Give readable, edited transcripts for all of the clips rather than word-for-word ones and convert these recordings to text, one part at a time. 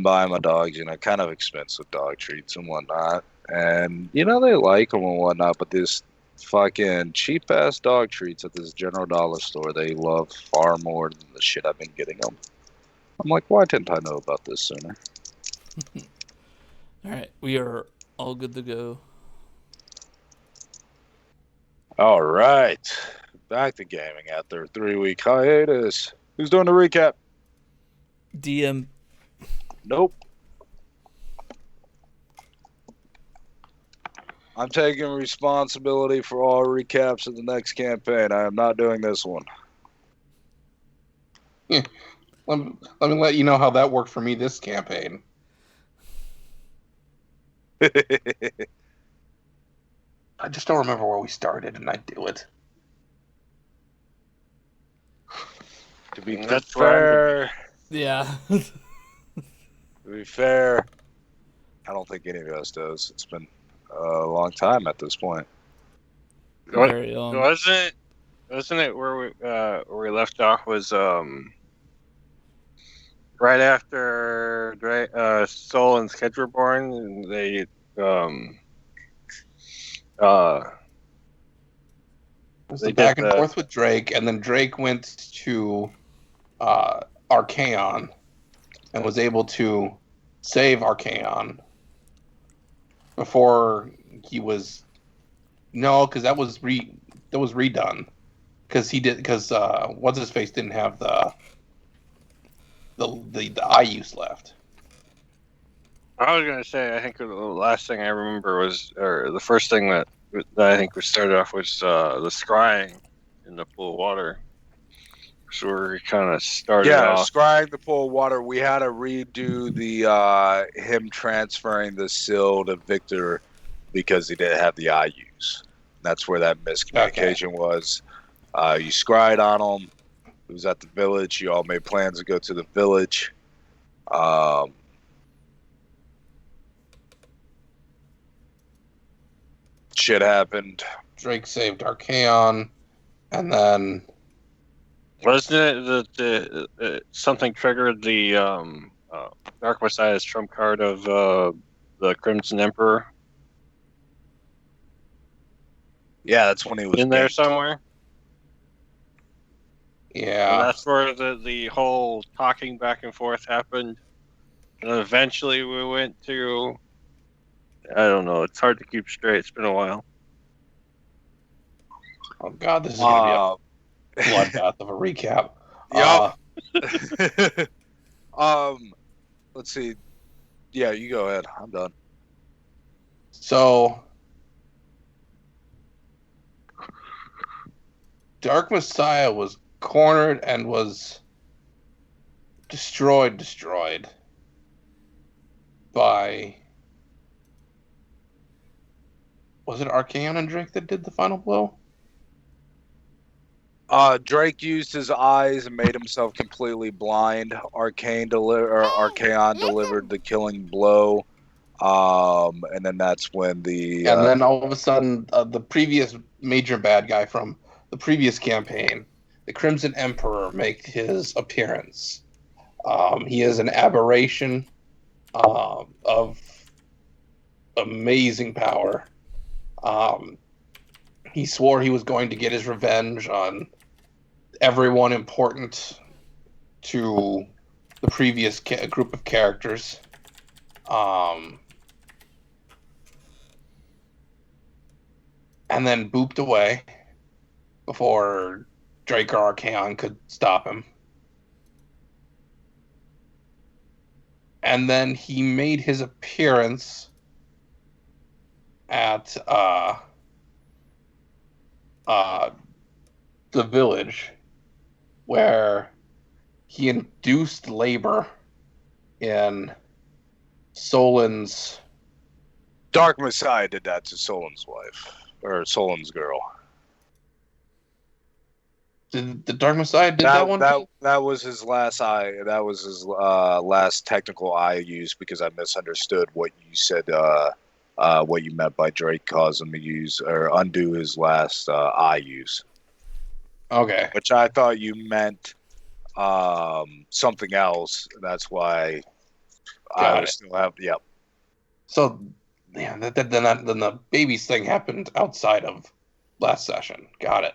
buying my dogs, kind of expensive dog treats and whatnot. And, they like them and whatnot, but this fucking cheap ass dog treats at this General Dollar store, they love far more than the shit I've been getting them. I'm like, why didn't I know about this sooner? All right, we are all good to go. All right. Back to gaming after a 3-week hiatus. Who's doing the recap? DM. Nope. I'm taking responsibility for all recaps of the next campaign. I am not doing this one. Yeah. Let me let you know how that worked for me this campaign. I just don't remember where we started, and I do it. To be fair, yeah. to be fair, I don't think any of us does. It's been a long time at this point. Very long. Wasn't it where we left off was right after Sol and Sketch were born, and they was they the back did and forth with Drake, and then Drake went to Archaon and was able to save Archaon before he was because that was redone because what's his face didn't have the eye use left. I was gonna say, I think the last thing I remember was, or the first thing that I think we started off was the scrying in the pool of water. So we kind of started off. Scrying the pool of water. We had to redo the him transferring the seal to Victor because he didn't have the eye use. That's where that miscommunication was. You scryed on him. He was at the village. You all made plans to go to the village. Shit happened. Drake saved Archaon, and then wasn't it that something triggered the Dark Messiah's trump card of the Crimson Emperor? Yeah, that's when he was in there somewhere. Yeah, and that's where the whole talking back and forth happened, and eventually we went to. I don't know. It's hard to keep straight. It's been a while. Oh God, this is gonna be a bloodbath of a recap. Let's see. Yeah, you go ahead. I'm done. So, Dark Messiah was cornered and was destroyed by. Was it Archaon and Drake that did the final blow? Drake used his eyes and made himself completely blind. Archaon delivered the killing blow. And then that's when the... And then all of a sudden, the previous major bad guy from the previous campaign, the Crimson Emperor, makes his appearance. He is an aberration of amazing power. He swore he was going to get his revenge on everyone important to the previous group of characters. And then booped away before Drake or Archaon could stop him. And then he made his appearance at the village, where he induced labor in Solin's... Dark Messiah did that to Solin's wife, or Solin's girl. Did the Dark Messiah did that one? That was his last eye. That was his last technical eye use, because I misunderstood what you said. What you meant by Drake caused him to use or undo his last eye use. Okay. Which I thought you meant something else. That's why Got I it. still have. Yep. So, yeah, then the babies thing happened outside of last session. Got it.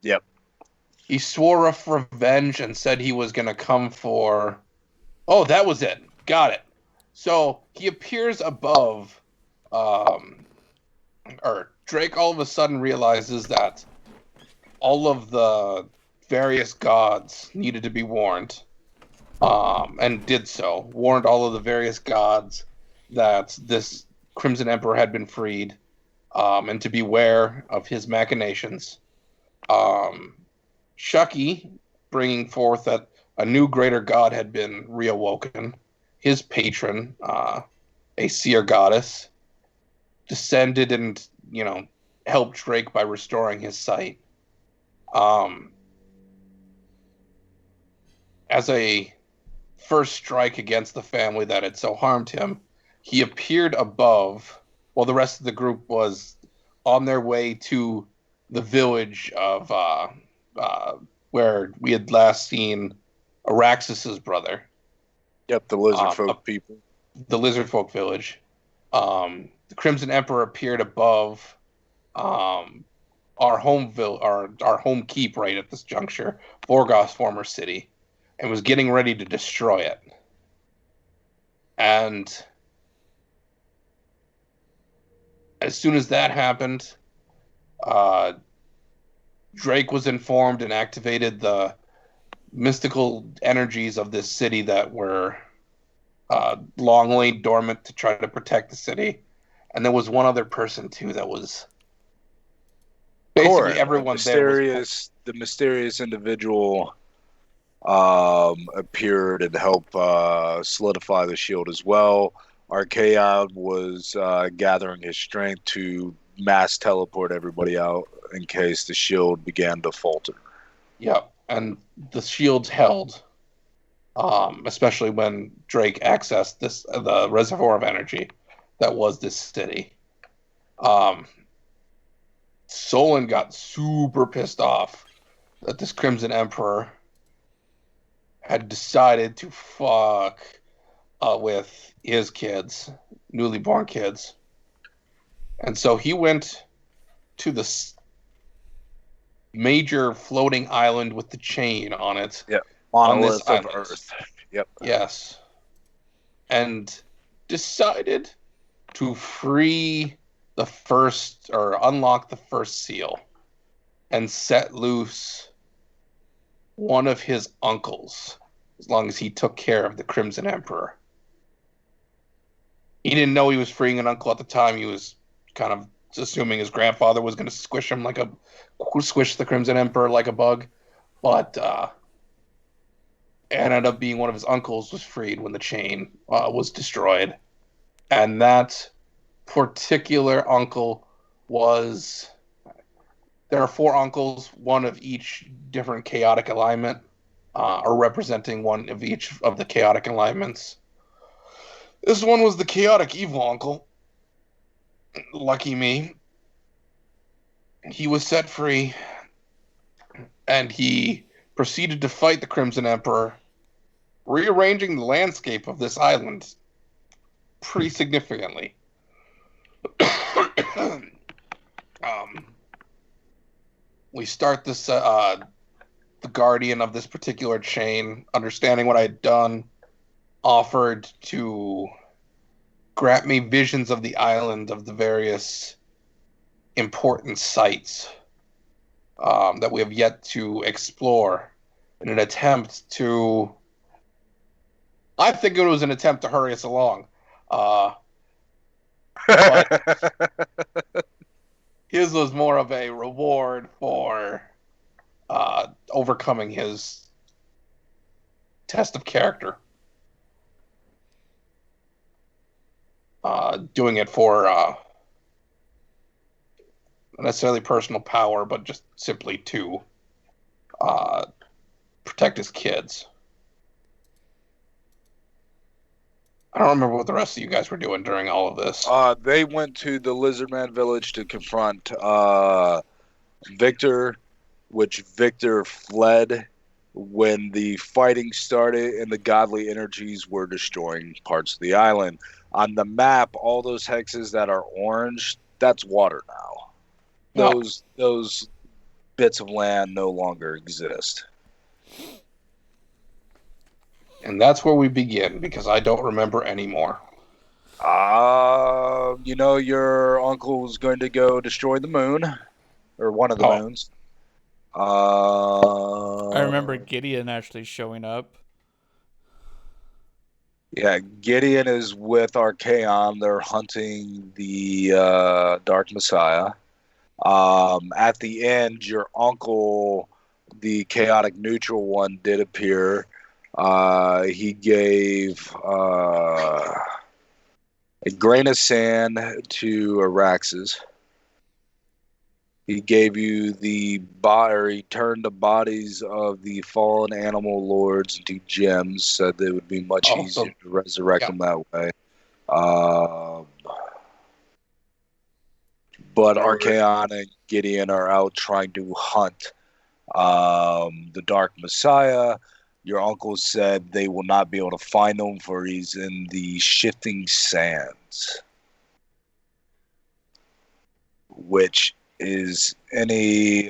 Yep. He swore off revenge and said he was going to come for. Oh, that was it. Got it. So he appears above, or Drake all of a sudden realizes that all of the various gods needed to be warned, and did so. Warned all of the various gods that this Crimson Emperor had been freed, and to beware of his machinations. Shucky bringing forth that a new greater god had been reawoken. His patron, a seer goddess, descended and, helped Drake by restoring his sight. As a first strike against the family that had so harmed him, he appeared above while the rest of the group was on their way to the village of where we had last seen Araxis's brother. Yep. The lizard folk people. The lizard folk village. The Crimson Emperor appeared above our home keep right at this juncture, Vorgoth's former city, and was getting ready to destroy it. And as soon as that happened, Drake was informed and activated the mystical energies of this city that were long laid dormant to try to protect the city. And there was one other person too that was basically everyone there. The mysterious individual appeared and helped solidify the shield as well. Archaeon was gathering his strength to mass teleport everybody out in case the shield began to falter. Yep, and the shields held, especially when Drake accessed the reservoir of energy that was this city. Solon got super pissed off that this Crimson Emperor had decided to fuck with his kids, newly born kids. And so he went to the major floating island with the chain on it. Yep. On this of island. Earth. Yep. Yes. And decided to free the first, or unlock the first seal, and set loose one of his uncles, as long as he took care of the Crimson Emperor. He didn't know he was freeing an uncle at the time. He was kind of assuming his grandfather was going to squish the Crimson Emperor like a bug, but it ended up being one of his uncles was freed when the chain was destroyed. And that particular uncle was... There are 4 uncles, one of each different chaotic alignment, or representing one of each of the chaotic alignments. This one was the chaotic evil uncle. Lucky me. He was set free, and he proceeded to fight the Crimson Emperor, rearranging the landscape of this island pretty significantly. We start this, the guardian of this particular chain, understanding what I had done, offered to grant me visions of the island, of the various important sites that we have yet to explore, in an attempt to... I think it was an attempt to hurry us along. But his was more of a reward for overcoming his test of character. Doing it for not necessarily personal power, but just simply to protect his kids. I don't remember what the rest of you guys were doing during all of this. They went to the Lizardman village to confront Victor, which Victor fled when the fighting started and the godly energies were destroying parts of the island. On the map, all those hexes that are orange, that's water now. Those bits of land no longer exist. And that's where we begin, because I don't remember anymore. Your uncle was going to go destroy the moon, or one of the moons. I remember Gideon actually showing up. Yeah, Gideon is with Archaon. They're hunting the Dark Messiah. At the end, your uncle, the chaotic neutral one, did appear. He gave a grain of sand to Araxes. He gave you he turned the bodies of the fallen animal lords into gems, said they would be much easier to resurrect them that way. But Archaon and Gideon are out trying to hunt the Dark Messiah. Your uncle said they will not be able to find him, for he's in the shifting sands, which is any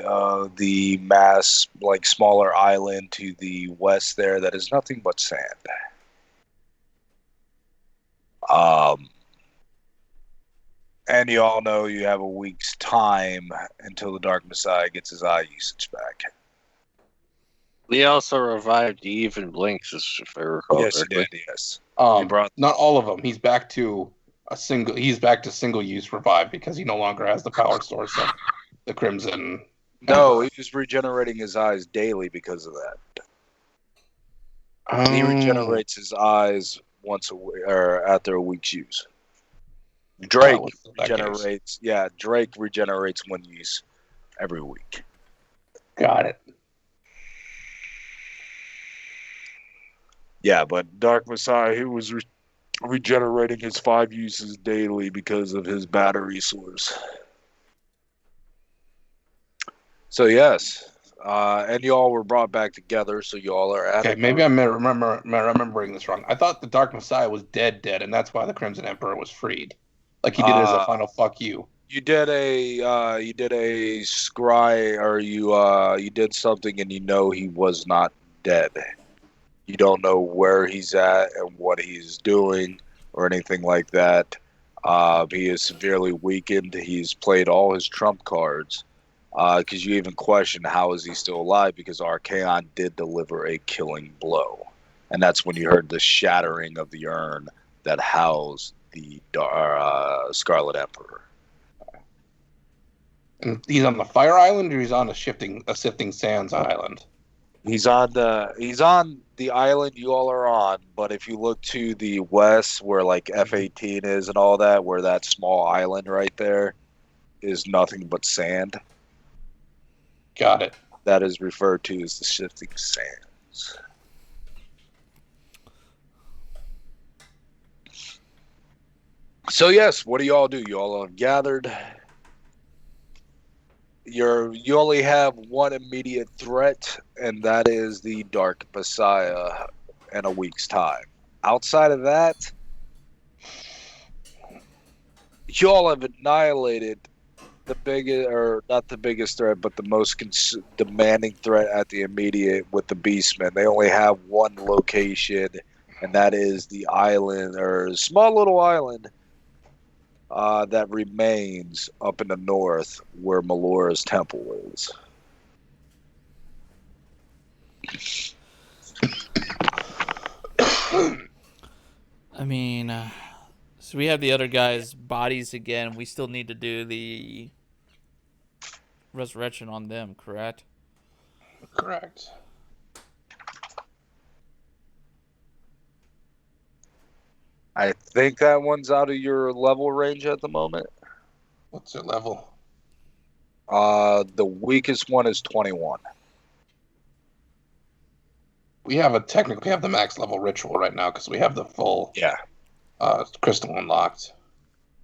the mass, like, smaller island to the west there that is nothing but sand. And you all know you have a week's time until the Dark Messiah gets his eye usage back. He also revived Eve and Blinks, if I recall. Yes, correctly. He did. Yes. Not all of them. He's back to single use revive, because he no longer has the power source of the Crimson. No, he was regenerating his eyes daily because of that. He regenerates his eyes once a week, or after a week's use. Drake regenerates. Yeah, Drake regenerates one use every week. Got it. Yeah, but Dark Messiah, he was regenerating his 5 uses daily because of his battery source. So yes, and y'all were brought back together, so y'all are at it. Okay, maybe I'm remembering this wrong. I thought the Dark Messiah was dead, and that's why the Crimson Emperor was freed. Like he did as a final fuck you. You did a scry, or you did something, and he was not dead. You don't know where he's at and what he's doing or anything like that. He is severely weakened. He's played all his trump cards. Because you even question how is he still alive, because Archaon did deliver a killing blow. And that's when you heard the shattering of the urn that housed the Scarlet Emperor. And he's on the Fire Island, or he's on a shifting sands island? He's on the island you all are on, but if you look to the west where like F-18 is and all that, where that small island right there is nothing but sand. Got it. That is referred to as the shifting sands. So yes, what do y'all do? You all have gathered. You only have one immediate threat, and that is the Dark Messiah in a week's time. Outside of that, you all have annihilated the biggest, or not the biggest threat, but the most demanding threat at the immediate with the Beastmen. They only have one location, and that is the island, or small little island, that remains up in the north where Melora's temple is. I mean, so we have the other guys' bodies again. We still need to do the resurrection on them, correct? Correct. I think that one's out of your level range at the moment. What's your level? The weakest one is 21. We have the max level ritual right now because we have the full crystal unlocked.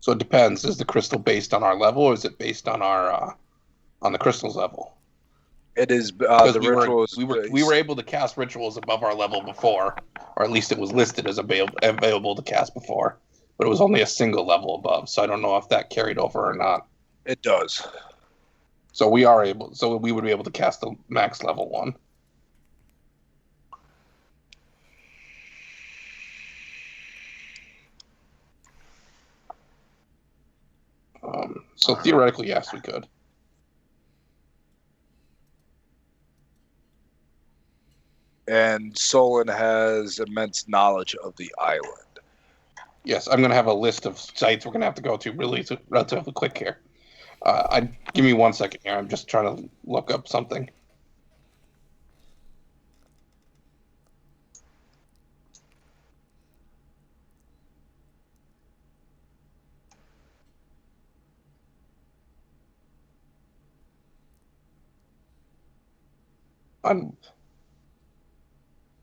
So it depends. Is the crystal based on our level, or is it based on our on the crystal's level? It is Because the rituals. we were able to cast rituals above our level before, or at least it was listed as available to cast before, but it was only a single level above. So I don't know if that carried over or not. It does. So we are able. So we would be able to cast the max level one. So theoretically, yes, we could. And Solon has immense knowledge of the island. Yes, I'm going to have a list of sites we're going to have to go to relatively quick here. Give me 1 second here. I'm just trying to look up something.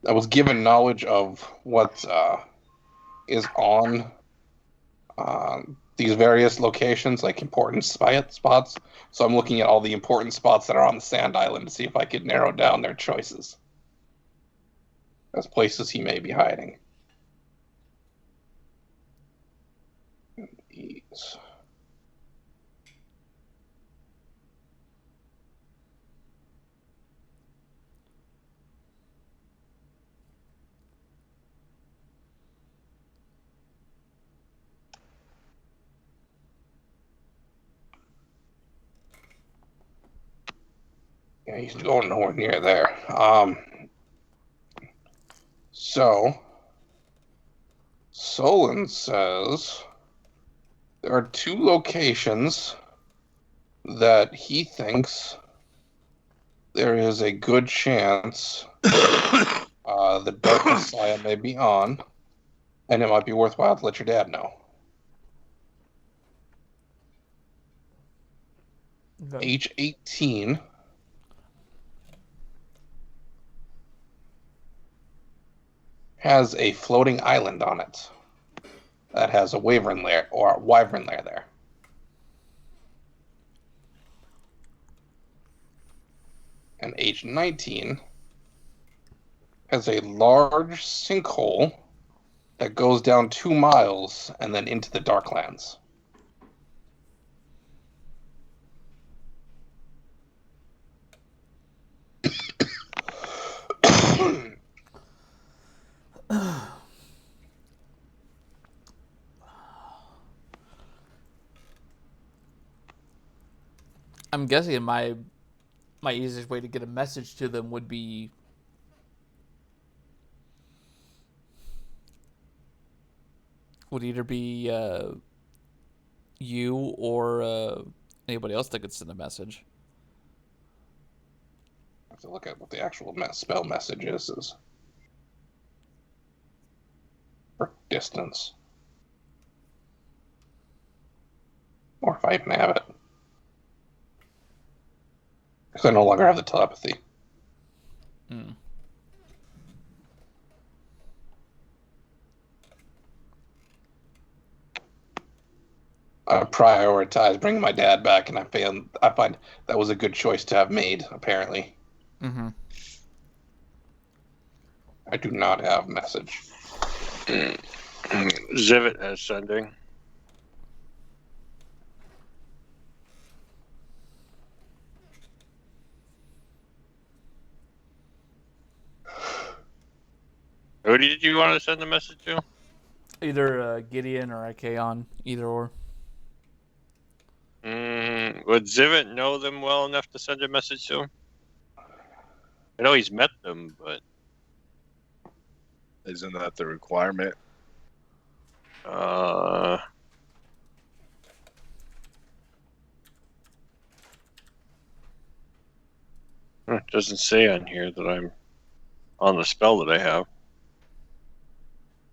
I was given knowledge of what is on these various locations, like important spots. So I'm looking at all the important spots that are on the Sand Island to see if I could narrow down their choices as places he may be hiding. These. Yeah, he's going nowhere near there. So Solon says there are 2 locations that he thinks there is a good chance the Dark Messiah may be on, and it might be worthwhile to let your dad know. Okay. H18 has a floating island on it that has a wyvern lair there. And H19 has a large sinkhole that goes down 2 miles and then into the Darklands. I'm guessing my easiest way to get a message to them would be either be you or anybody else that could send a message. I have to look at what the actual spell message is. For distance. Or if I even have it. Because I no longer have the telepathy. I prioritized bringing my dad back, and I find that was a good choice to have made, apparently. Mm-hmm. I do not have message. Zivit has sending. Who did you want to send the message to? Either Gideon or Ikeon, either or. Would Zivit know them well enough to send a message to him? I know he's met them, but Isn't that the requirement? It doesn't say on here that I'm on the spell that I have.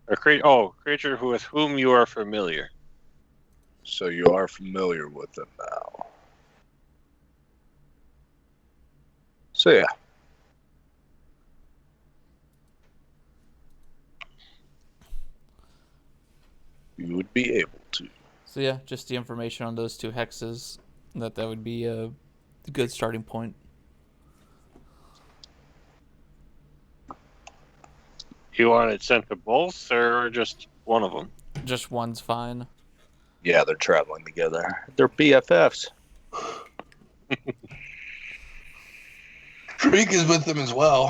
Creature with whom you are familiar. So you are familiar with them now. So yeah. You would be able to. So yeah, just the information on those 2 hexes. That would be a good starting point. Do you want it sent to both or just one of them? Just one's fine. Yeah, they're traveling together. They're BFFs. Drake is with them as well.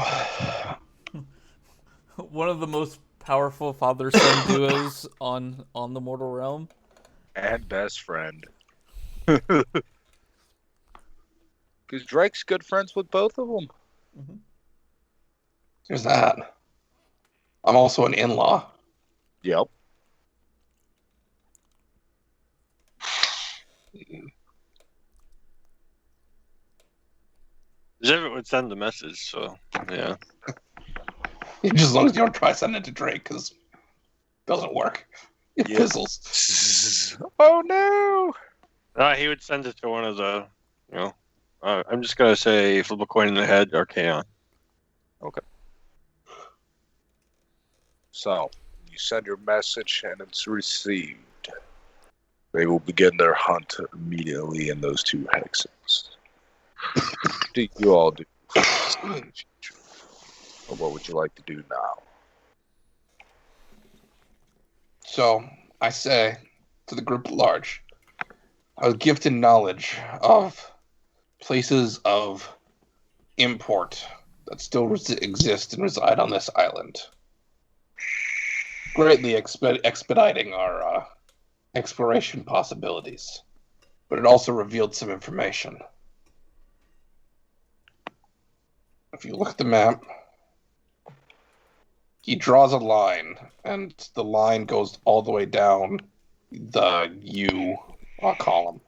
One of the most powerful father-son duos on the mortal realm. And best friend. Because Drake's good friends with both of them. Mm-hmm. There's that. I'm also an in-law. Yep. Zivit would send the message, so yeah. Just as long as you don't try sending it to Drake, because it doesn't work. It Yep. fizzles. Oh no! He would send it to one of the, I'm just gonna say flip a coin in the head or Kaon. So, you send your message and it's received. They will begin their hunt immediately in those two hexes. What do you all do? Or what would you like to do now? So, I say to the group at large, I was gifted knowledge of places of import that still exist and reside on this island, greatly expediting our exploration possibilities. But it also revealed some information. If you look at the map, he draws a line, and the line goes all the way down the U column.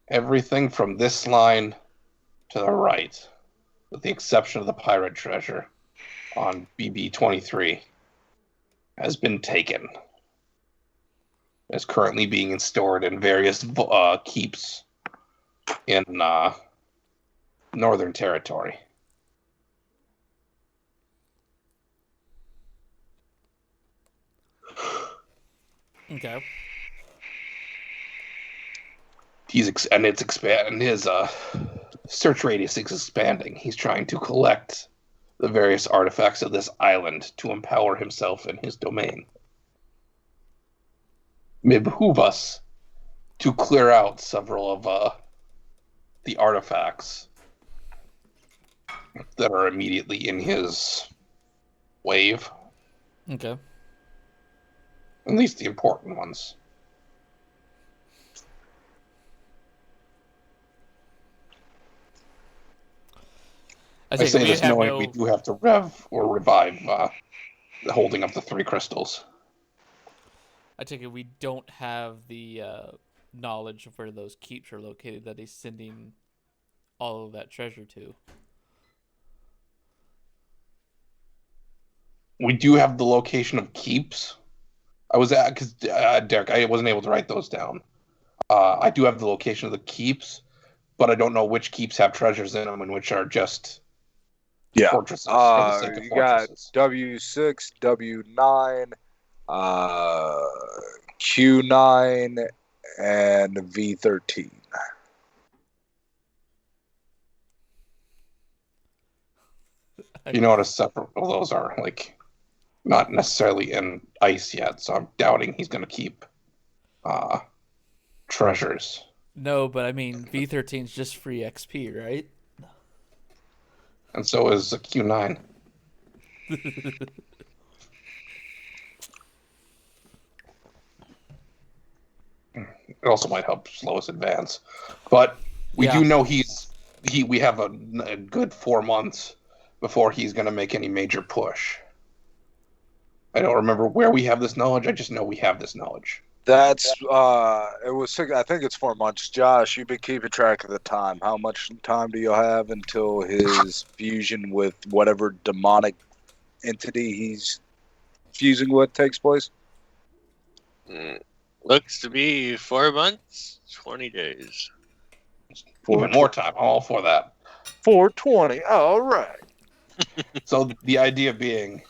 Everything from this line to the right, with the exception of the pirate treasure on BB-23, has been taken. Is currently being stored in various keeps in Northern Territory. Okay. His search radius is expanding. He's trying to collect the various artifacts of this island to empower himself in his domain. May behoove us to clear out several of the artifacts that are immediately in his wave. Okay. At least the important ones. I say this knowing we do have to revive the holding of the 3 crystals. I take it we don't have the knowledge of where those keeps are located that he's sending all of that treasure to. We do have the location of keeps. I was at, because Derek, I wasn't able to write those down. I do have the location of the keeps, but I don't know which keeps have treasures in them and which are just fortresses. You got W6, W9, Q9, and V13. You notice several of those are not necessarily in ice yet, so I'm doubting he's going to keep treasures. No, but I mean V13 is just free XP, right? And so is a Q9. It also might help slow us advance, but we do know we have a good 4 months before he's going to make any major push. I don't remember where we have this knowledge. I just know we have this knowledge. That's it was. I think it's 4 months. Josh, you've been keeping track of the time. How much time do you have until his fusion with whatever demonic entity he's fusing with takes place? Looks to be 4 months, 20 days. Even more time. I'm all for that. 420. All right. So the idea being,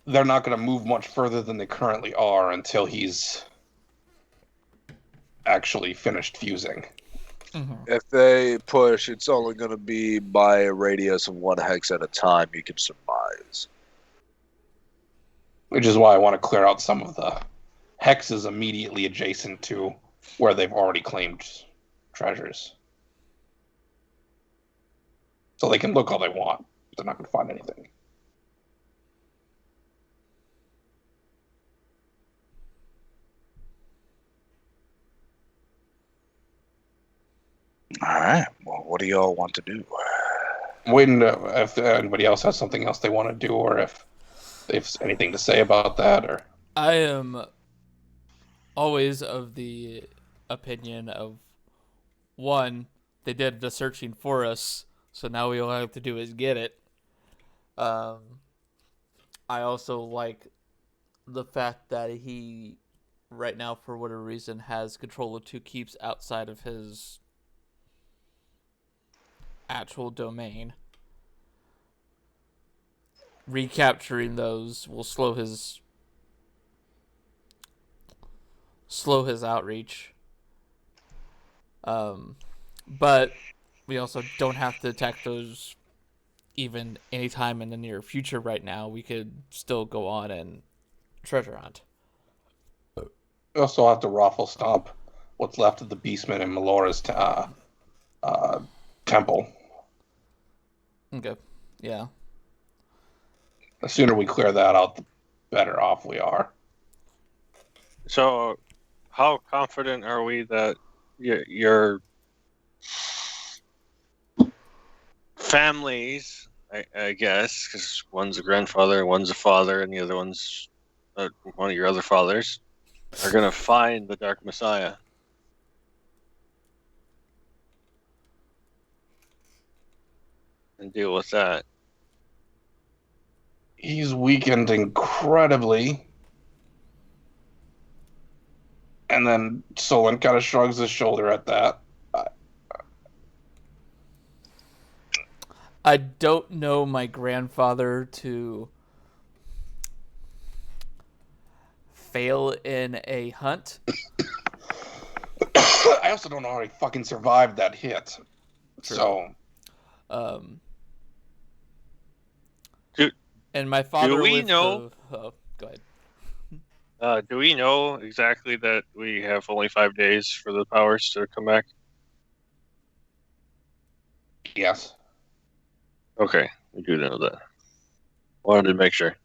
they're not going to move much further than they currently are until he's actually finished fusing. Mhm. If they push, it's only going to be by a radius of 1 hex at a time. You can surmise. Which is why I want to clear out some of the hexes immediately adjacent to where they've already claimed treasures. So they can look all they want. They're not going to find anything. All right. Well, what do y'all want to do? I'm waiting if anybody else has something else they want to do, or if they've anything to say about that, or I am always of the opinion of one, they did the searching for us, so now we all have to do is get it. I also like the fact that he, right now, for whatever reason, has control of 2 keeps outside of his actual domain. Recapturing those will slow his outreach. But we also don't have to attack those even anytime in the near future right now. We could still go on and treasure hunt. we also have to raffle stomp what's left of the Beastman and Melora's temple. Okay. Yeah. The sooner we clear that out, the better off we are. So, how confident are we that your families, I guess, because one's a grandfather, one's a father, and the other one's one of your other fathers, are going to find the Dark Messiah? And deal with that. He's weakened incredibly. And then Solon kind of shrugs his shoulder at that. I don't know my grandfather to fail in a hunt. I also don't know how he fucking survived that hit. True. So, and my father. Do we with know? Go ahead. Do we know exactly that we have only 5 days for the powers to come back? yes. Okay, we do know that. Wanted to make sure.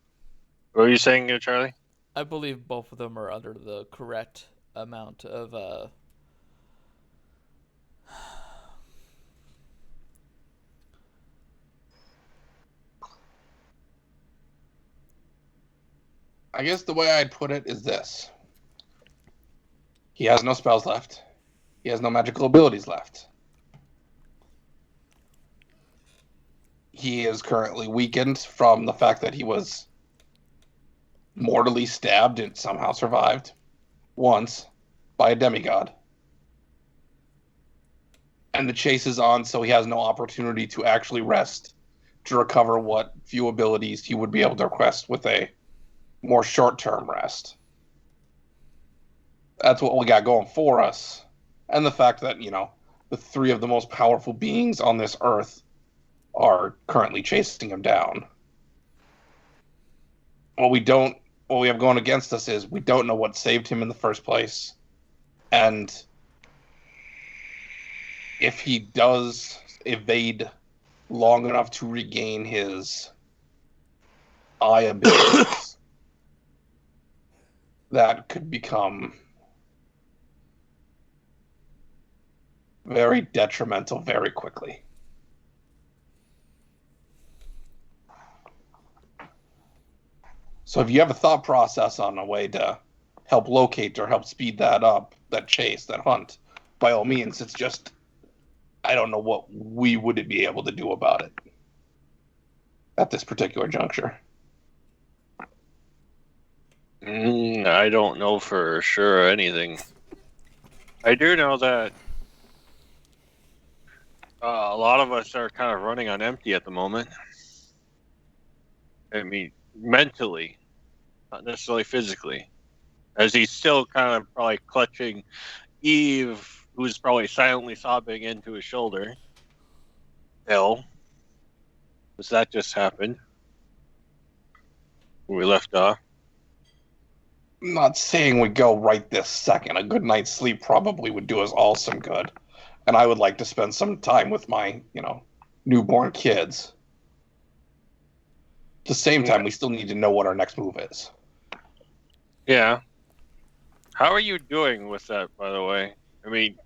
What were you saying, Charlie? I believe both of them are under the correct amount of I guess the way I'd put it is this. He has no spells left. He has no magical abilities left. He is currently weakened from the fact that he was mortally stabbed and somehow survived once by a demigod. And the chase is on, so he has no opportunity to actually rest to recover what few abilities he would be able to request with a more short-term rest. That's what we got going for us. And the fact that, the 3 of the most powerful beings on this earth are currently chasing him down. What we have going against us is we don't know what saved him in the first place. And if he does evade long enough to regain his eye abilities, that could become very detrimental very quickly. So if you have a thought process on a way to help locate or help speed that up, that chase, that hunt, by all means, it's just, I don't know what we would be able to do about it at this particular juncture. I don't know for sure anything. I do know that a lot of us are kind of running on empty at the moment. I mean, mentally, not necessarily physically, as he's still kind of probably clutching Eve who's probably silently sobbing into his shoulder. Bill. Because that just happened. When we left off. I'm not saying we go right this second. A good night's sleep probably would do us all some good. And I would like to spend some time with my, newborn kids. At the same time, we still need to know what our next move is. Yeah. How are you doing with that, by the way? I mean,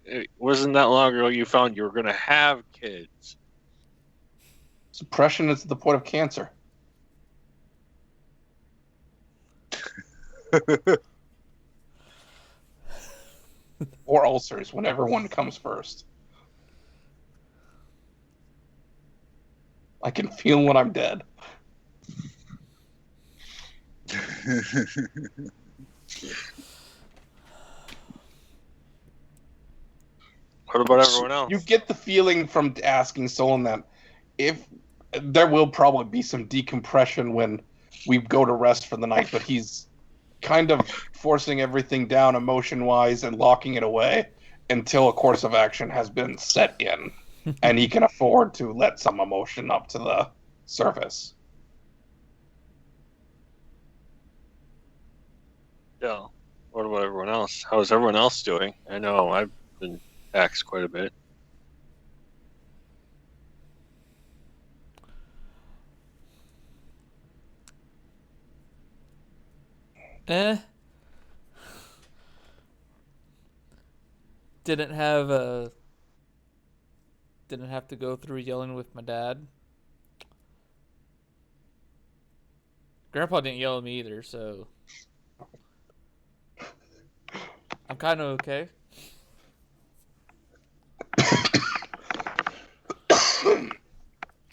it wasn't that long ago you found you were going to have kids. Suppression is the point of cancer. Or ulcers, whenever one comes first. I can feel when I'm dead. What about everyone else? You get the feeling from asking Solon that if there will probably be some decompression when we go to rest for the night, but he's kind of forcing everything down emotion-wise and locking it away until a course of action has been set in, and he can afford to let some emotion up to the surface. Yeah. What about everyone else? How's everyone else doing? I know I've been taxed quite a bit. Didn't have to go through yelling with my dad. Grandpa didn't yell at me either, so I'm kind of okay.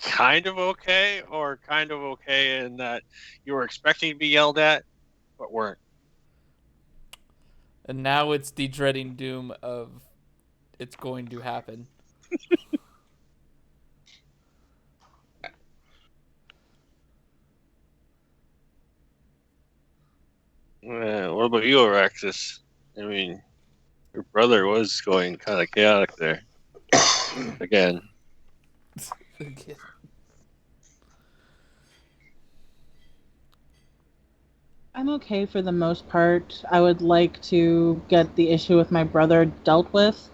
Kind of okay, or kind of okay in that you were expecting to be yelled at, but weren't. And now it's the dreading doom of it's going to happen. What about you, Araxis? I mean, your brother was going kind of chaotic there. Again. I'm okay for the most part. I would like to get the issue with my brother dealt with,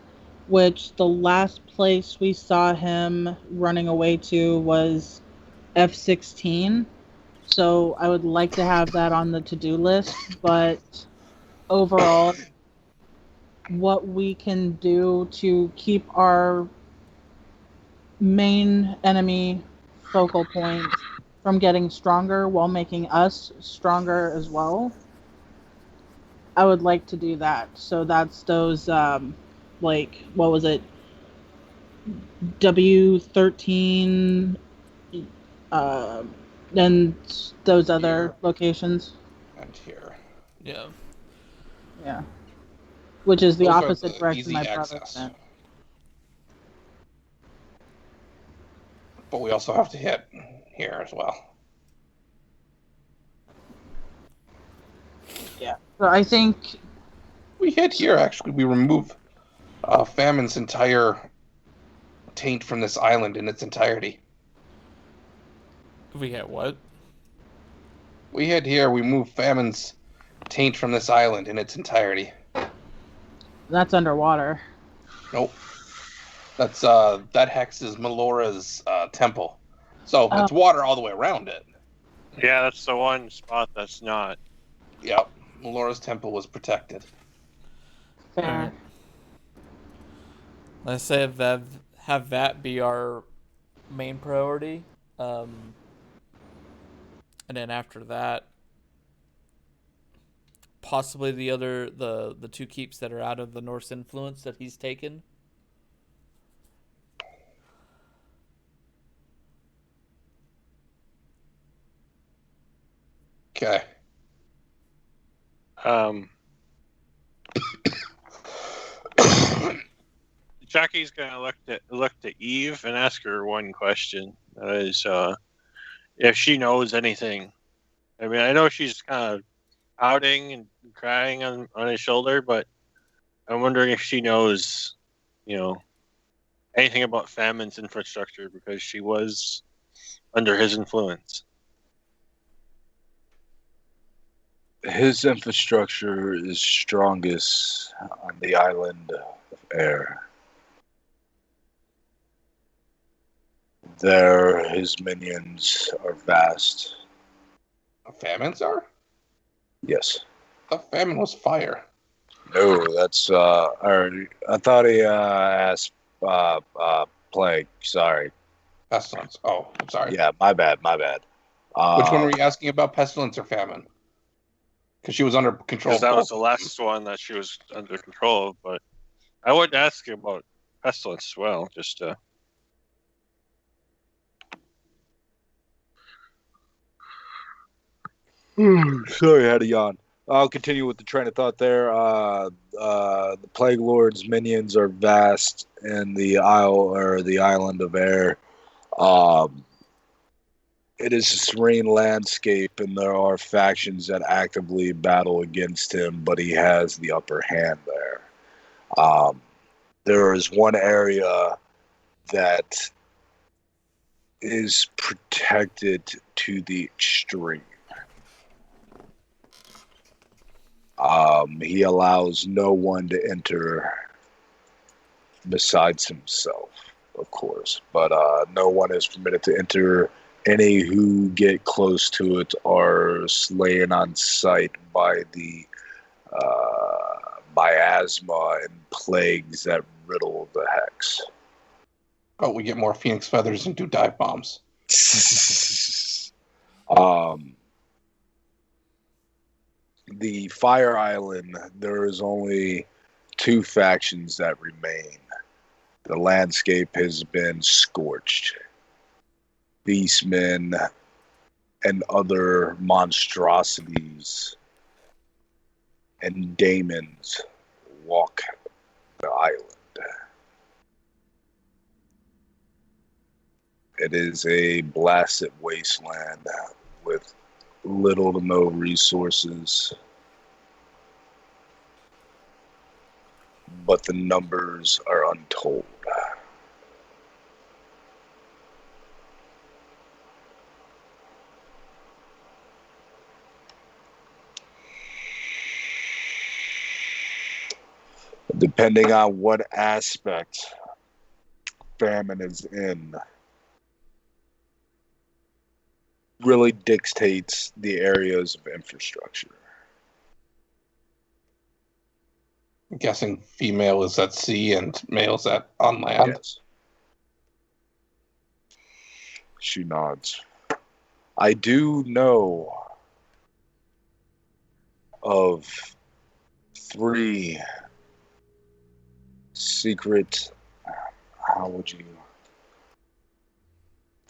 which the last place we saw him running away to was F-16. So I would like to have that on the to-do list, but overall, what we can do to keep our main enemy focal point from getting stronger while making us stronger as well, I would like to do that. So that's those, what was it? W13, and those other locations. And here. Yeah. Yeah. Which is the Those are opposite the direction easy my brother access. went. But we also have to hit here as well. Yeah. So I think We hit here, actually. We remove Famine's entire taint from this island in its entirety. We had what? We hit here, we move Famine's taint from this island in its entirety. that's underwater. Nope. That's that hex is Melora's temple. So it's water all the way around it. Yeah, that's the one spot that's not. Yep. Melora's temple was protected. Fair. Alright. Let's say have that be our main priority. And then after that, possibly the two keeps that are out of the Norse influence that he's taken. Okay. Jackie's gonna look to Eve and ask her one question. That is, if she knows anything. I know she's kind of pouting and crying on his shoulder, but I'm wondering if she knows, anything about Famine's infrastructure because she was under his influence. His infrastructure is strongest on the island of Air. There, his minions are vast. Famines are? Yes. The famine was fire. No, that's or I thought he asked plague. Sorry. Pestilence. Oh, I'm sorry. Yeah, my bad. Which one were you asking about, pestilence or famine? Because she was under control. Because that was the last one that she was under control of. But I would ask you about pestilence as well, just to. Sorry, I had a yawn. I'll continue with the train of thought there. The Plague Lord's minions are vast in the island of Air. It is a serene landscape, and there are factions that actively battle against him, but he has the upper hand there. There is one area that is protected to the extreme. He allows no one to enter besides himself, of course, but no one is permitted to enter. Any who get close to it are slain on sight by the miasma and plagues that riddle the hex. Oh, we get more phoenix feathers and do dive bombs. The Fire Island, there is only 2 factions that remain. The landscape has been scorched. Beastmen and other monstrosities and daemons walk the island. It is a blasted wasteland with little to no resources, but the numbers are untold. Depending on what aspect famine is in, really dictates the areas of infrastructure. I'm guessing female is at sea and male is on land. Yes. She nods. I do know of 3 secret, how would you,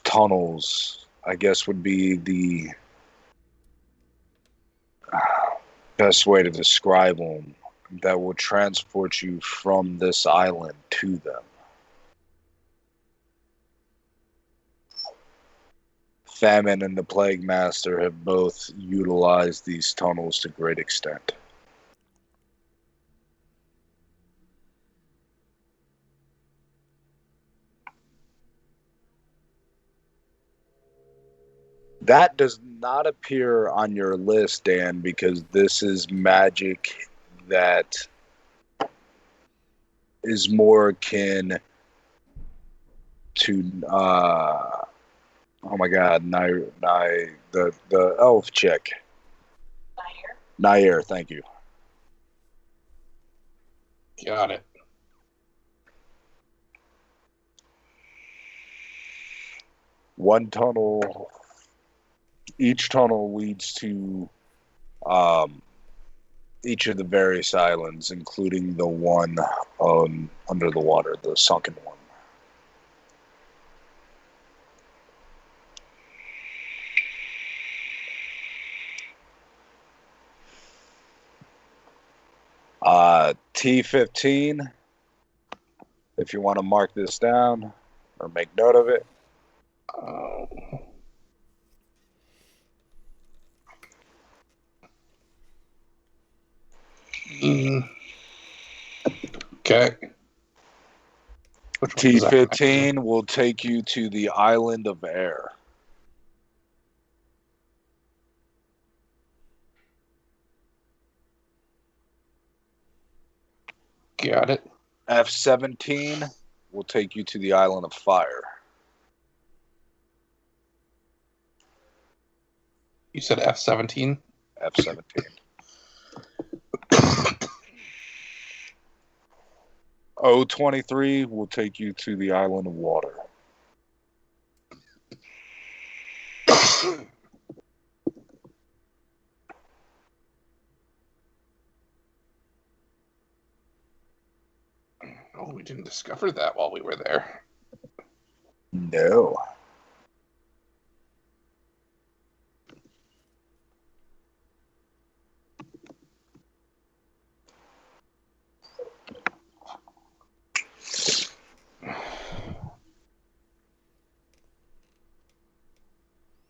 tunnels, I guess would be the best way to describe them, that will transport you from this island to them. Famine and the Plague Master have both utilized these tunnels to great extent. That does not appear on your list, Dan, because this is magic that is more akin to oh my god, the elf chick. Nair, thank you. Got it. One tunnel, each tunnel leads to each of the various islands, including the one under the water, the sunken one. T15, if you want to mark this down or make note of it. Okay. Which one does that connect to? T15 will take you to the island of air. Got it. F17 will take you to the island of fire. You said F-17? F17. O23 will take you to the island of water. Oh, we didn't discover that while we were there. No.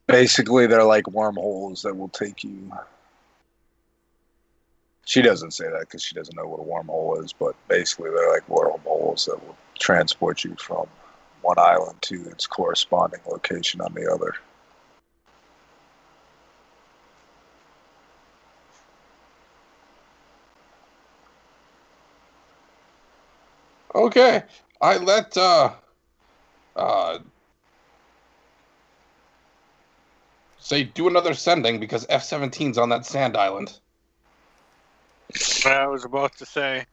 Basically, they're like wormholes that will take you. She doesn't say that because she doesn't know what a wormhole is, but basically, they're like wormholes that will transport you from one island to its corresponding location on the other. Okay. I let say do another sending because F-17's on that sand island. I was about to say.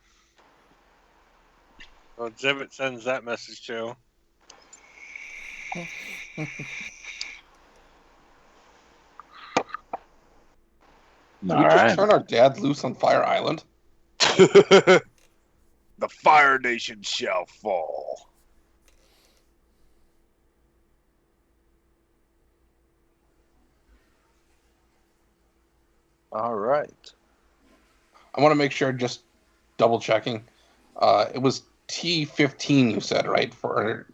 Well, Zivit sends that message too. Did we just turn our dad loose on Fire Island? The Fire Nation shall fall. All right. I want to make sure, just double checking. It was T-15 you said, right? For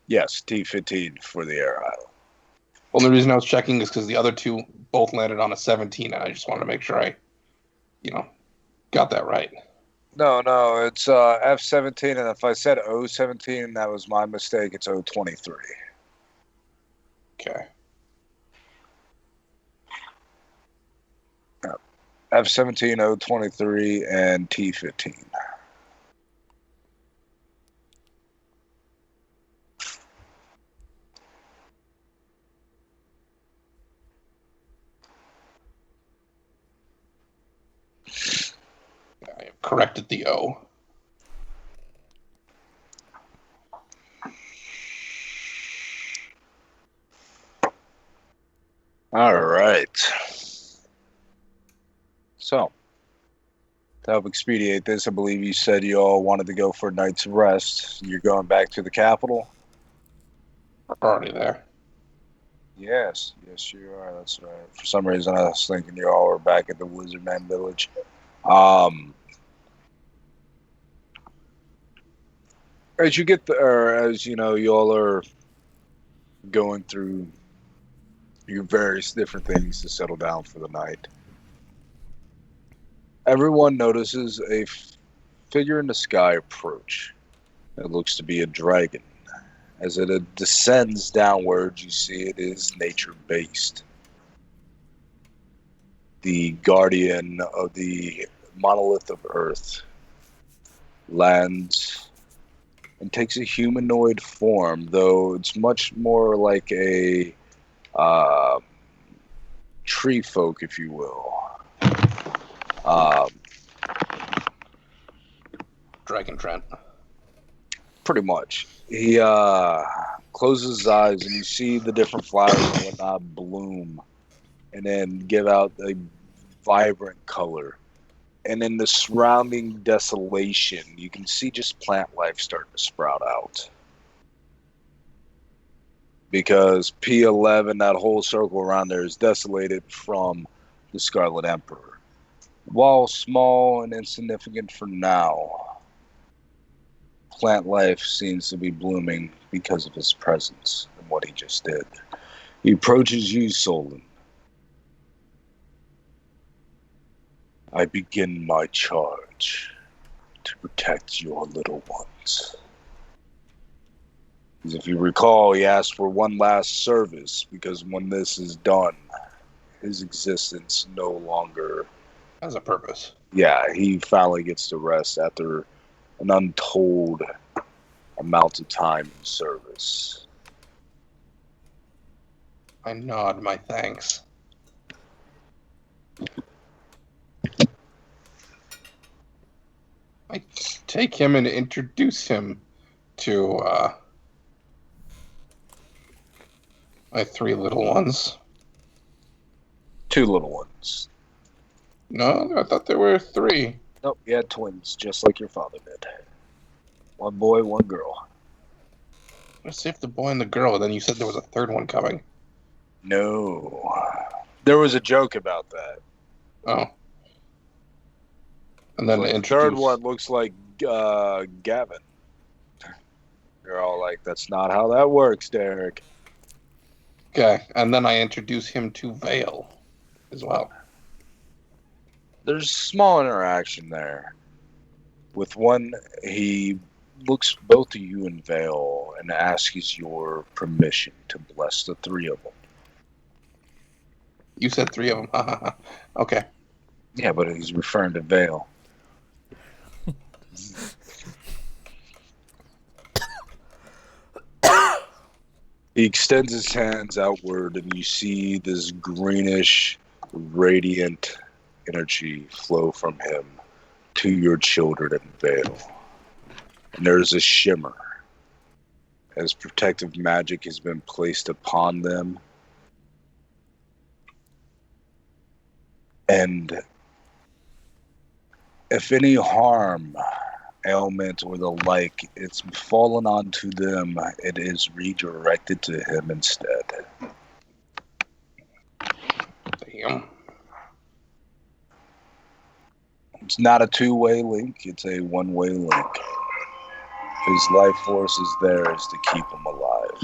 Yes, T-15 for the air island. only reason I was checking is because the other two both landed on a 17, and I just wanted to make sure I, got that right. No, it's F-17, and if I said O-17, that was my mistake. It's O-23. Okay. F-17, O-23, and T-15. I have corrected the O. All right. So, to help expedite this, I believe you said you all wanted to go for a night's rest. You're going back to the capital? We're already there. Yes, you are. That's right. For some reason, I was thinking you all were back at the Wizard Man Village. As you get as you know, you all are going through your various different things to settle down for the night. Everyone notices a figure in the sky approach. It looks to be a dragon. As it descends downwards, you see it is nature-based. The guardian of the monolith of Earth lands and takes a humanoid form, though it's much more like a tree folk, if you will. Dragon Trent. Pretty much. He closes his eyes and you see the different flowers and whatnot bloom and then give out a vibrant color. And in the surrounding desolation, you can see just plant life starting to sprout out. Because P11, that whole circle around there, is desolated from the Scarlet Emperor. While small and insignificant for now, plant life seems to be blooming because of his presence and what he just did. He approaches you, Solon. I begin my charge to protect your little ones. Because if you recall, he asked for one last service, because when this is done, his existence no longer Has a purpose. Yeah, he finally gets to rest after an untold amount of time in service. I nod my thanks. I take him and introduce him to my 3 little ones. 2 little ones. No, I thought there were 3. Nope, he had twins, just like your father did. 1 boy, 1 girl. Let's see if the boy and the girl, and then you said there was a 3rd one coming. No. There was a joke about that. Oh. And then Like, to the 3rd introduce... one looks like Gavin. You're all like, that's not how that works, Derek. Okay, and then I introduce him to Vale as well. There's small interaction there. With one, he looks both to you and Vale and asks your permission to bless the 3 of them. You said 3 of them. Okay. Yeah, but he's referring to Vale. He extends his hands outward, and you see this greenish, radiant energy flow from him to your children in Vale. And there's a shimmer as protective magic has been placed upon them. And if any harm, ailment, or the like, it's fallen onto them, it is redirected to him instead. Damn. It's not a 2-way link, it's a 1-way link. His life force is theirs to keep him alive.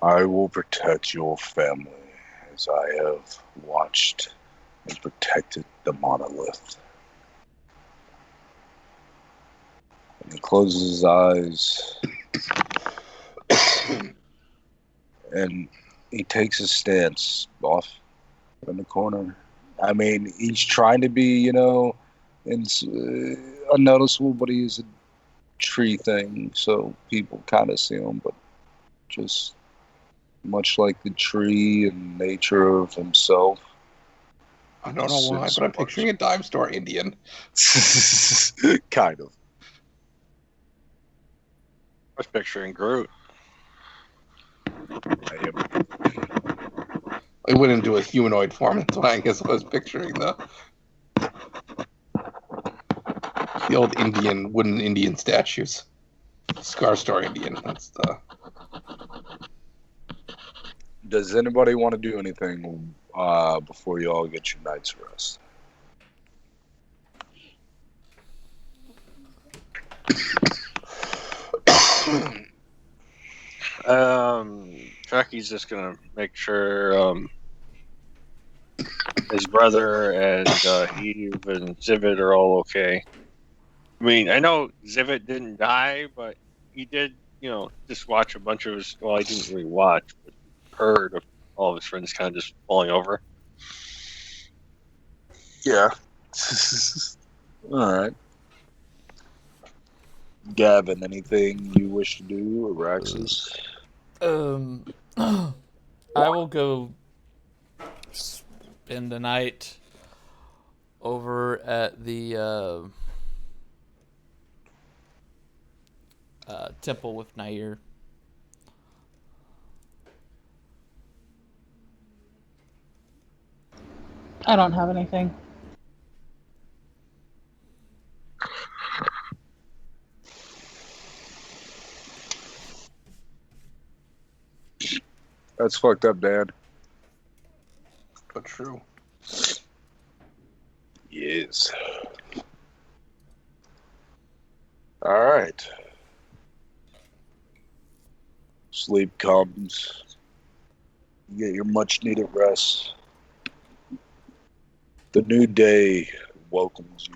I will protect your family as I have watched and protected the monolith. And he closes his eyes and he takes a stance off in the corner. I mean, he's trying to be, unnoticeable, but he is a tree thing, so people kind of see him, but just much like the tree and nature of himself. I don't know why, but I'm picturing a dime store Indian. Kind of. I was picturing Groot. I went into a humanoid form. That's why I guess I was picturing the old Indian, wooden Indian statues. Scar Store Indian. That's the... Does anybody want to do anything before you all get your night's rest? Chucky's just gonna make sure his brother and Eve and Zivit are all okay. I mean, I know Zivit didn't die, but he did, just watch a bunch of his. Well, I didn't really watch, but heard of all of his friends kind of just falling over. Yeah. All right. Gavin, anything you wish to do, or Raxus? I will go spend the night over at the temple with Nair. I don't have anything. That's fucked up, Dad. But true. Yes. All right. Sleep comes. You get your much needed rest. The new day welcomes you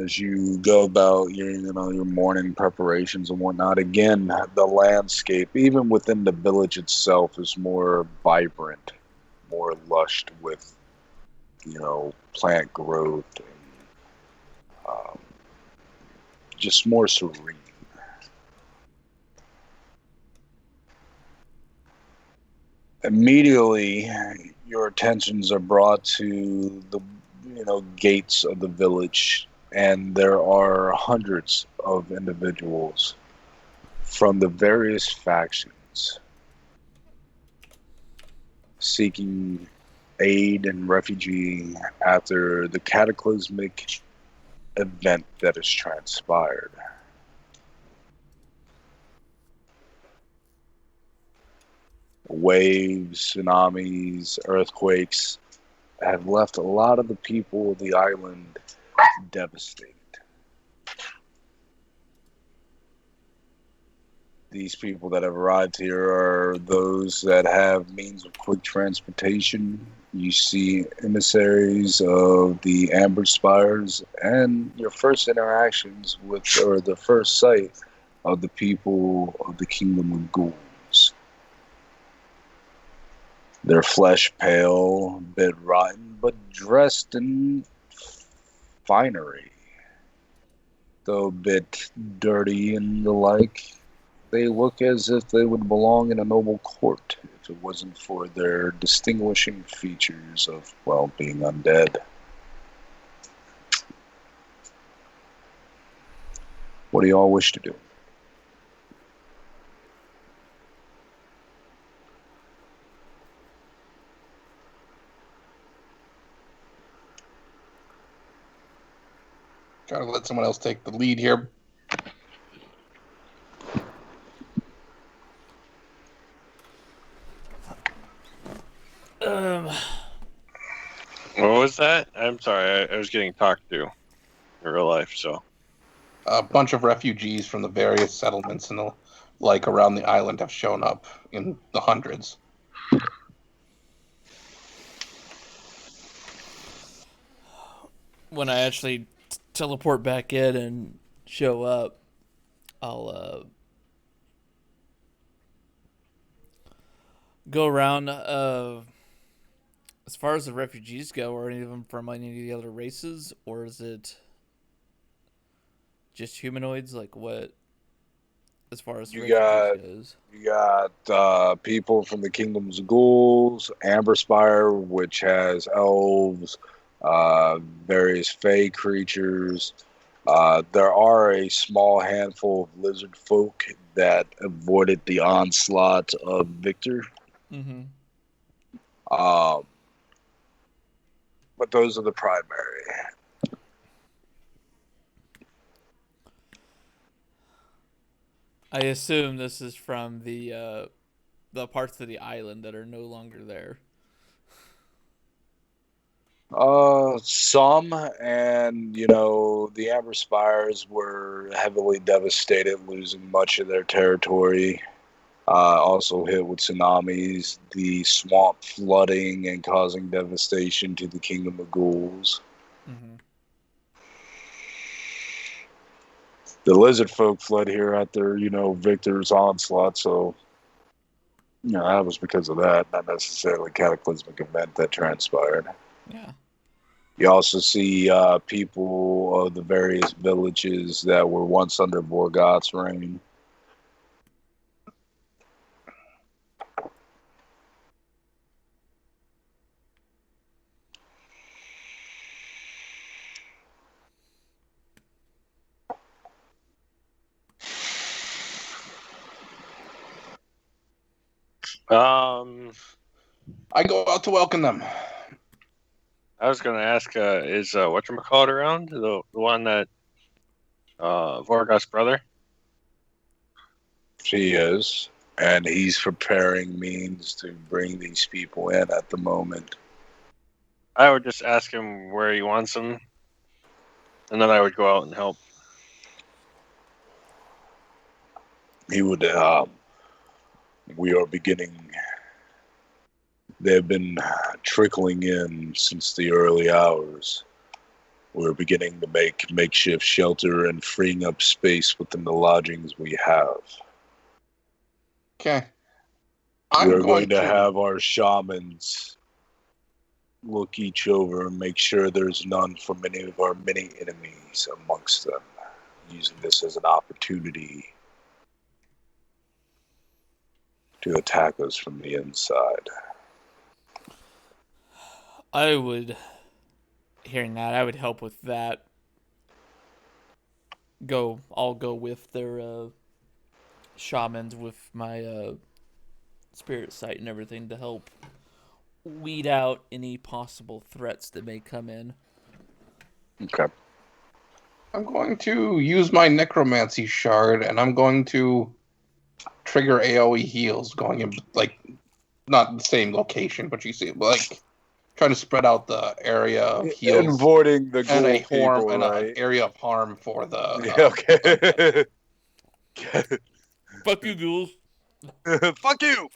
as you go about your morning preparations and whatnot. Again, the landscape, even within the village itself, is more vibrant, more lush with plant growth and um, just more serene. Immediately, your attentions are brought to the gates of the village, and there are hundreds of individuals from the various factions seeking aid and refugee after the cataclysmic event that has transpired. Waves, tsunamis, earthquakes have left a lot of the people of the island devastated. These people that have arrived here are those that have means of quick transportation. You see emissaries of the Amber Spires, and your first interactions with, or the first sight of the people of the Kingdom of Ghouls. Their flesh pale, a bit rotten, but dressed in finery. Though a bit dirty and the like, they look as if they would belong in a noble court if it wasn't for their distinguishing features of, well, being undead. What do you all wish to do? Gotta let someone else take the lead here. What was that? I'm sorry. I was getting talked to in real life, so. A bunch of refugees from the various settlements and the like around the island have shown up in the hundreds. When I actually teleport back in and show up, I'll go around. As far as the refugees go, are any of them from any of the other races, or is it just humanoids? Like what? As far as the refugees goes, You got people from the Kingdoms of Ghouls, Amber Spire, which has elves, various fey creatures. There are a small handful of lizard folk that avoided the onslaught of Victor. Mm-hmm. But those are the primary. I assume this is from the parts of the island that are no longer there. Some, and the Amber Spires were heavily devastated, losing much of their territory. Also hit with tsunamis, the swamp flooding and causing devastation to the Kingdom of Ghouls. Mm-hmm. The lizard folk fled here after, Victor's onslaught, so, that was because of that, not necessarily a cataclysmic event that transpired. Yeah. You also see people of the various villages that were once under Vorgoth's reign. I go out to welcome them. I was going to ask, is whatchamacallit around? The one that Vorgoth's brother? He is, and he's preparing means to bring these people in at the moment. I would just ask him where he wants them, and then I would go out and help. He would, We are beginning. They've been trickling in since the early hours. We're beginning to make makeshift shelter and freeing up space within the lodgings we have. Okay. We're going to have our shamans look each over and make sure there's none from any of our many enemies amongst them, using this as an opportunity to attack us from the inside. Hearing that, I would help with that. I'll go with their shamans with my spirit sight and everything to help weed out any possible threats that may come in. Okay. I'm going to use my necromancy shard, and I'm going to trigger AoE heals, going in like not the same location, but you see, like trying to spread out the area of heals and avoiding the and a ghoul harm people, and right? an area of harm for the. Yeah, okay. Fuck you, ghouls. Fuck you.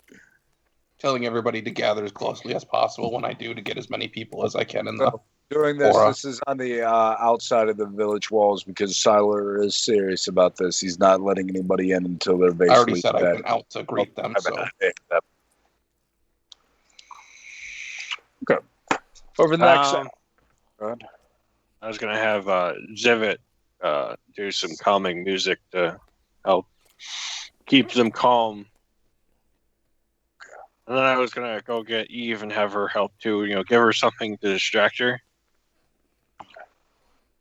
Telling everybody to gather as closely as possible when I do to get as many people as I can in the. Doing this, aura. this is on the outside of the village walls because Siler is serious about this. He's not letting anybody in until they're basically. I already said I went out to greet them, so. Okay. Over the next. I was gonna have Zivit do some calming music to help keep them calm. And then I was gonna go get Eve and have her help too. Give her something to distract her.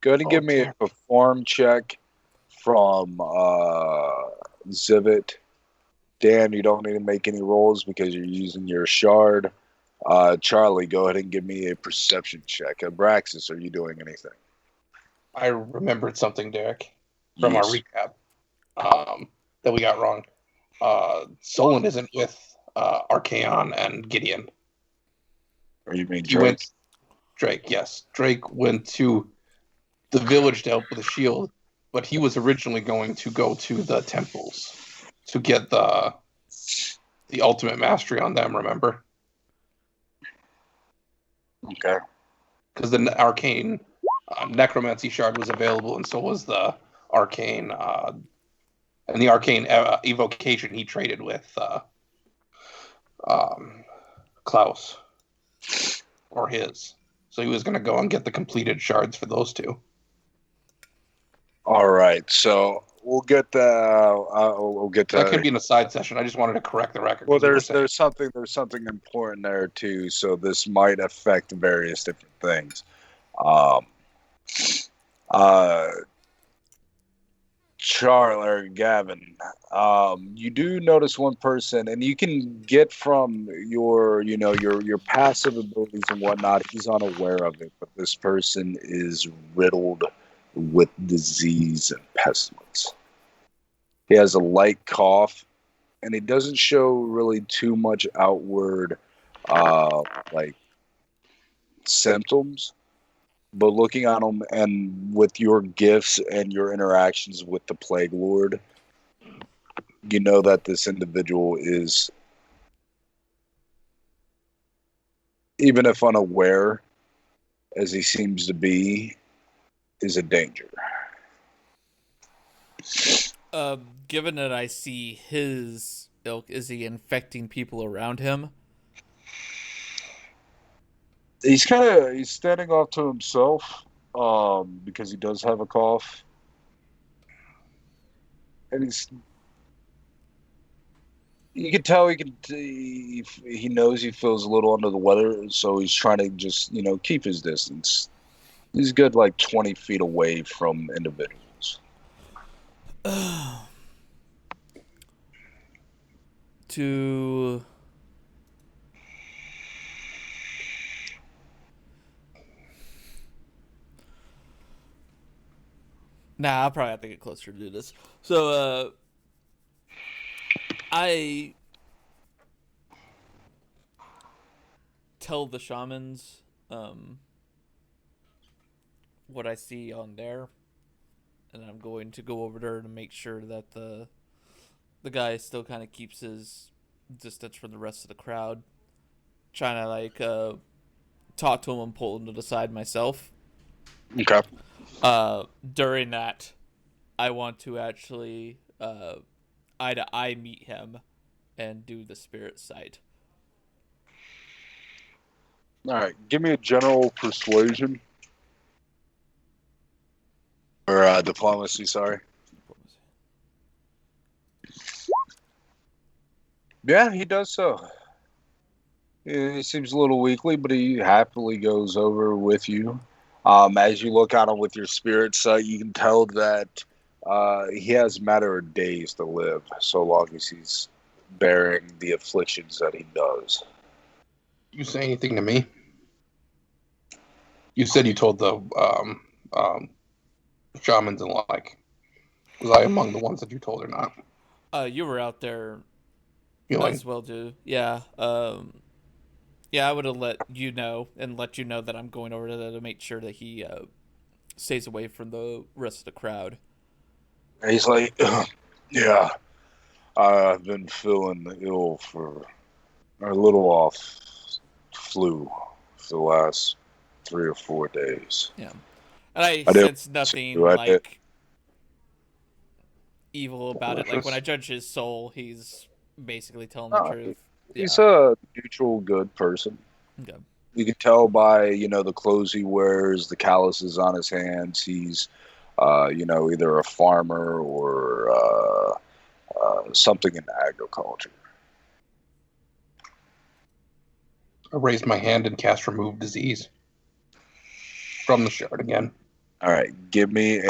Go ahead and give me a perform check from Zivit. Dan, you don't need to make any rolls because you're using your shard. Charlie, go ahead and give me a perception check. Abraxas, are you doing anything? I remembered something, Derek, from our recap that we got wrong. Solon isn't with Archaon and Gideon. Or you mean Drake? Drake, yes. Drake went to the village to help with the shield, but he was originally going to go to the temples to get the ultimate mastery on them, remember? Okay. Because the arcane necromancy shard was available, and so was the arcane and the arcane evocation he traded with Klaus, or his. So he was going to go and get the completed shards for those two. All right, so we'll get the. We'll get to. That could be in a side session. I just wanted to correct the record. Well, there's something important there too. So this might affect various different things. Charlie or Gavin, you do notice one person, and you can get from your passive abilities and whatnot. He's unaware of it, but this person is riddled with disease and pestilence. He has a light cough, and he doesn't show really too much outward, like symptoms. But looking at him and with your gifts and your interactions with the Plague Lord, you know that this individual is, even if unaware, as he seems to be, is a danger. Given that I see his ilk, is he infecting people around him? He's standing off to himself, because he does have a cough, and you can tell he knows he feels a little under the weather, so he's trying to just keep his distance. He's good, like 20 feet away from individuals. I'll probably have to get closer to do this. So, I tell the shamans what I see on there, and I'm going to go over there to make sure that the guy still kind of keeps his distance from the rest of the crowd, trying to like talk to him and pull him to the side myself. Okay. During that, I want to actually eye to eye meet him and do the spirit sight. All right. Give me a general persuasion or diplomacy. Sorry. Yeah, he does so. He seems a little weakly, but he happily goes over with you. As you look at him with your spirit sight, you can tell that he has a matter of days to live, so long as he's bearing the afflictions that he does. You say anything to me? You said you told the shamans and like. Was I among the ones that you told or not? You were out there Healing. as well, too. Yeah. Yeah, I would have let you know that I'm going over there to make sure that he stays away from the rest of the crowd. And he's like, yeah, I've been feeling ill for a little off flu for the last 3 or 4 days. Yeah. And I didn't sense nothing do it. like evil about it. Like Malicious. when I judge his soul, he's basically telling the truth. He's a neutral, good person. Okay. You can tell by, the clothes he wears, the calluses on his hands. He's, either a farmer or something in agriculture. I raised my hand and cast remove disease from the shard again. All right, give me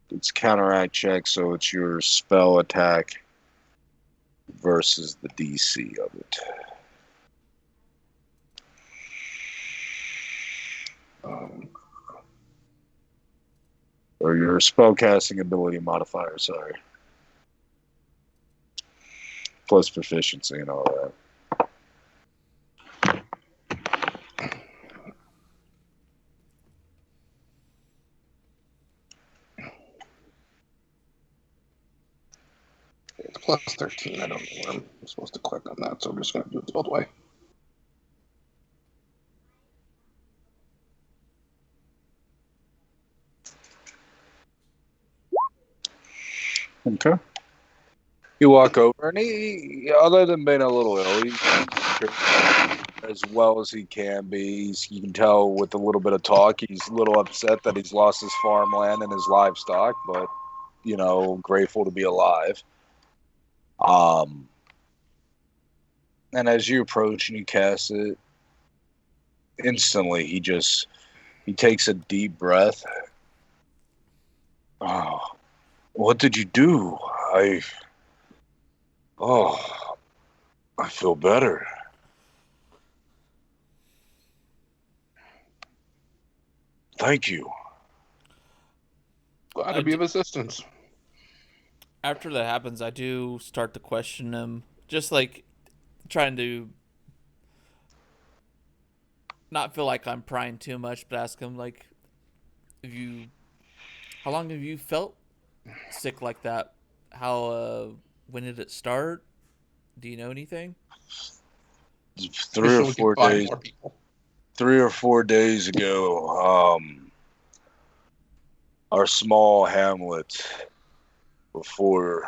it's counteract check, so it's your spell attack versus the DC of it. Or your spellcasting ability modifier, sorry. Plus proficiency and all that. It's plus 13. I don't know where I'm supposed to click on that, so I'm just going to do it the old way. Okay. You walk over, and he, other than being a little ill, he's as well as he can be. You can tell with a little bit of talk, he's a little upset that he's lost his farmland and his livestock, but, grateful to be alive. And as you approach and you cast it, instantly he takes a deep breath. Oh, what did you do? I feel better. Thank you. Glad to be of assistance. After that happens, I do start to question him, just like trying to not feel like I'm prying too much, but ask him like, how long have you felt sick like that? When did it start? Do you know anything? 3 or 4 days. 3 or 4 days ago, our small hamlet, before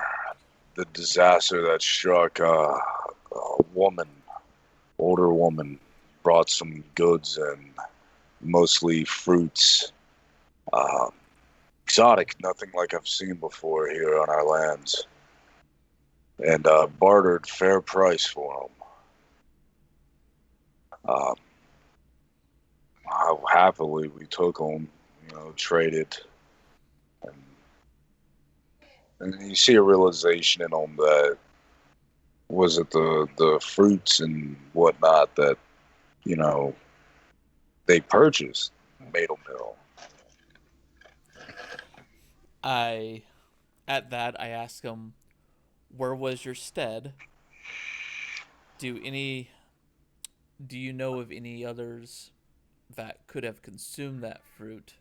the disaster that struck, a older woman, brought some goods in, mostly fruits, exotic, nothing like I've seen before here on our lands, and bartered fair price for them. How happily we took them, traded. And you see a realization in them that was it the fruits and whatnot that, they purchased made them ill. At that, I ask him, where was your stead? Do you know of any others that could have consumed that fruit?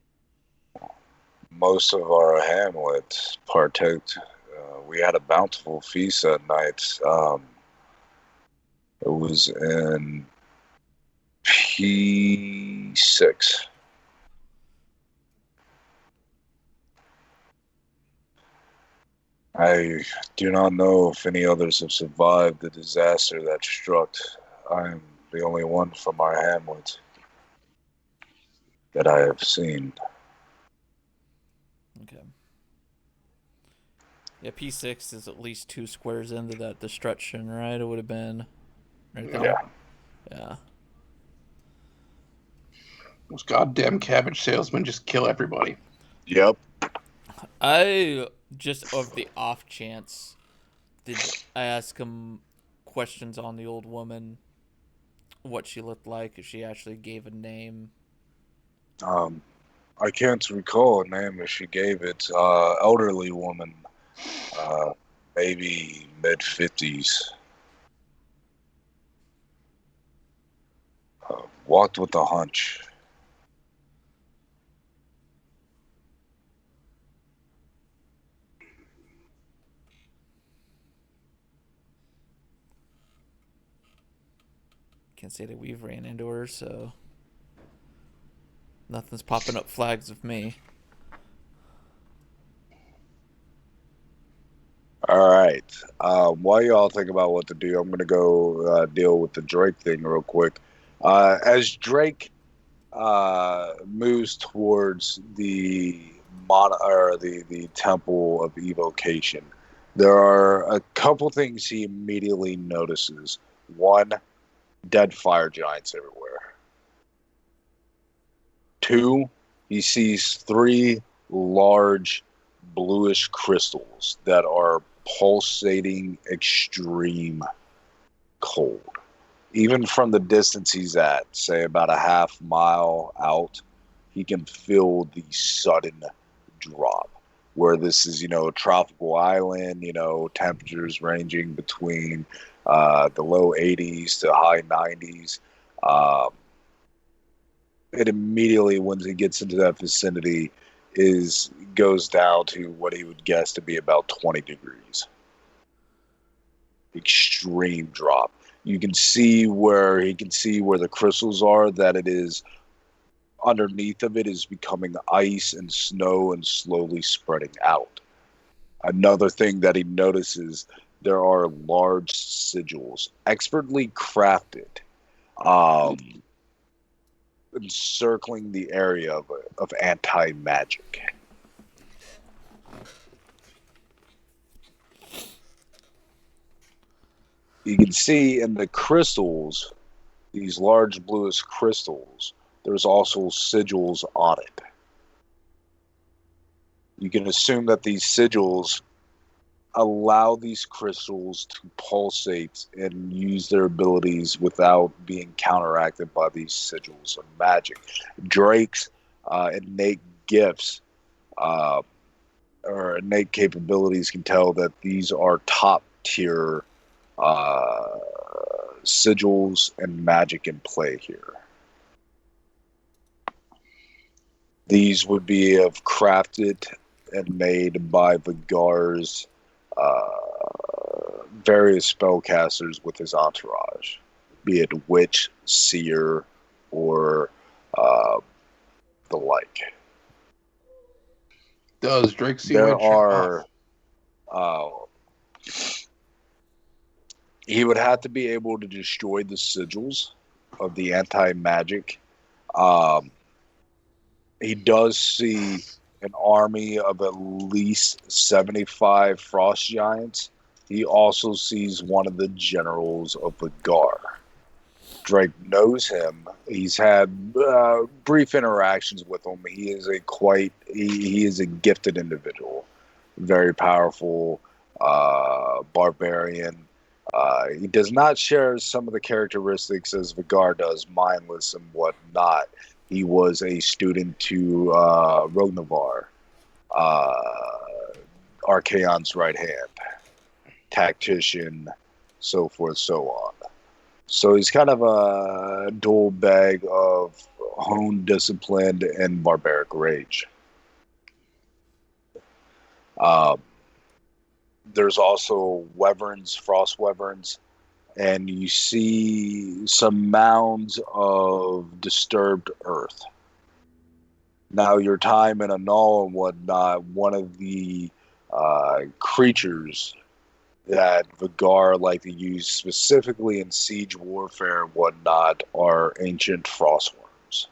Most of our hamlet partaked we had a bountiful feast that night. It was in P6. I do not know if any others have survived the disaster that struck. I am the only one from our hamlet that I have seen. Okay. Yeah, P6 is at least 2 squares into that destruction, right? It would have been right there. Yeah. Yeah. Those goddamn cabbage salesmen just kill everybody. Yep. I just of the off chance did I ask him questions on the old woman, what she looked like, if she actually gave a name. I can't recall a name if she gave it. Elderly woman, maybe mid-50s. Walked with a hunch. Can't say that we've ran into her, so nothing's popping up flags of me. All right. While y'all think about what to do, I'm going to go deal with the Drake thing real quick. As Drake moves towards the the temple of evocation, there are a couple things he immediately notices. One, dead fire giants everywhere. Two, he sees 3 large bluish crystals that are pulsating extreme cold. Even from the distance he's at, say about a half mile out, he can feel the sudden drop. Where this is, a tropical island, temperatures ranging between the low 80s to high 90s. It immediately, once it gets into that vicinity, goes down to what he would guess to be about 20 degrees. Extreme drop. You can see where the crystals are, that it is underneath of it is becoming ice and snow and slowly spreading out. Another thing that he notices, there are large sigils, expertly crafted, encircling the area of anti-magic. You can see in the crystals, these large bluish crystals, there's also sigils on it. You can assume that these sigils allow these crystals to pulsate and use their abilities without being counteracted by these sigils of magic. Drake's innate gifts or innate capabilities can tell that these are top tier sigils and magic in play here. These would be crafted and made by Vigar's various spellcasters with his entourage, be it witch, seer, or the like. Does Drake see There witch? are. He would have to be able to destroy the sigils of the anti-magic. He does see an army of at least 75 frost giants. He also sees one of the generals of Vigar. Drake knows him. He's had brief interactions with him. He is he is a gifted individual, very powerful barbarian. He does not share some of the characteristics as Vigar does, mindless and whatnot. He was a student to Rognavar, Archaon's right hand, tactician, so forth, so on. So he's kind of a dual bag of honed discipline and barbaric rage. There's also wyverns, frost wyverns, and you see some mounds of disturbed earth. Now, your time in a null and whatnot, one of the creatures that Vigar like to use specifically in siege warfare and whatnot are ancient frostworms.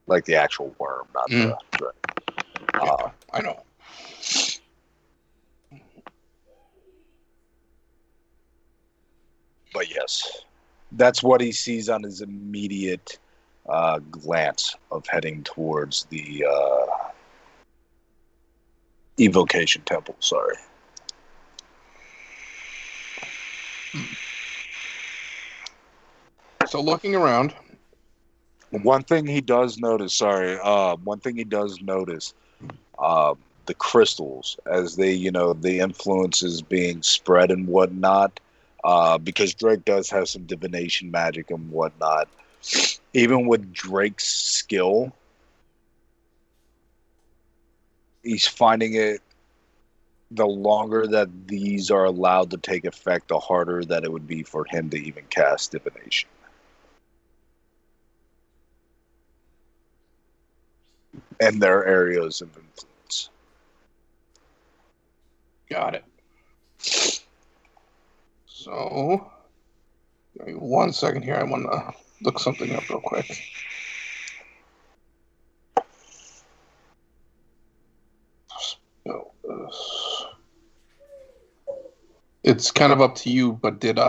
Like the actual worm, not the Yeah, I know. But yes, that's what he sees on his immediate glance of heading towards the evocation temple. Sorry. So looking around, One thing he does notice, the crystals as they, the influences being spread and whatnot, because Drake does have some divination magic and whatnot. Even with Drake's skill, he's finding it, the longer that these are allowed to take effect, the harder that it would be for him to even cast divination. And their areas of influence. got it. So, give me 1 second here. I want to look something up real quick. So, it's kind of up to you, but did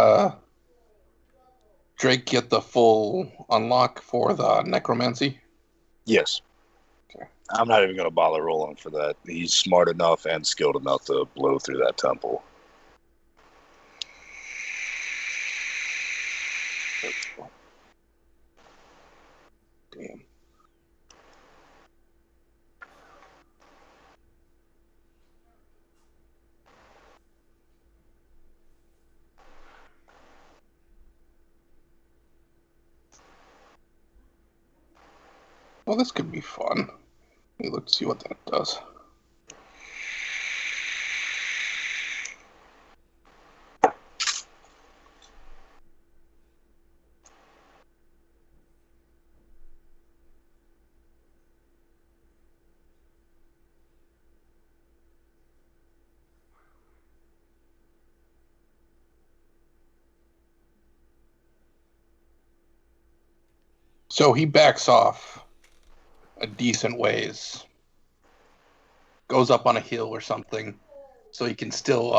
Drake get the full unlock for the necromancy? Yes. Okay. I'm not even going to bother rolling for that. He's smart enough and skilled enough to blow through that temple. Damn. Well, this could be fun. Let me look to see what that does. So he backs off a decent ways, goes up on a hill or something, so he can still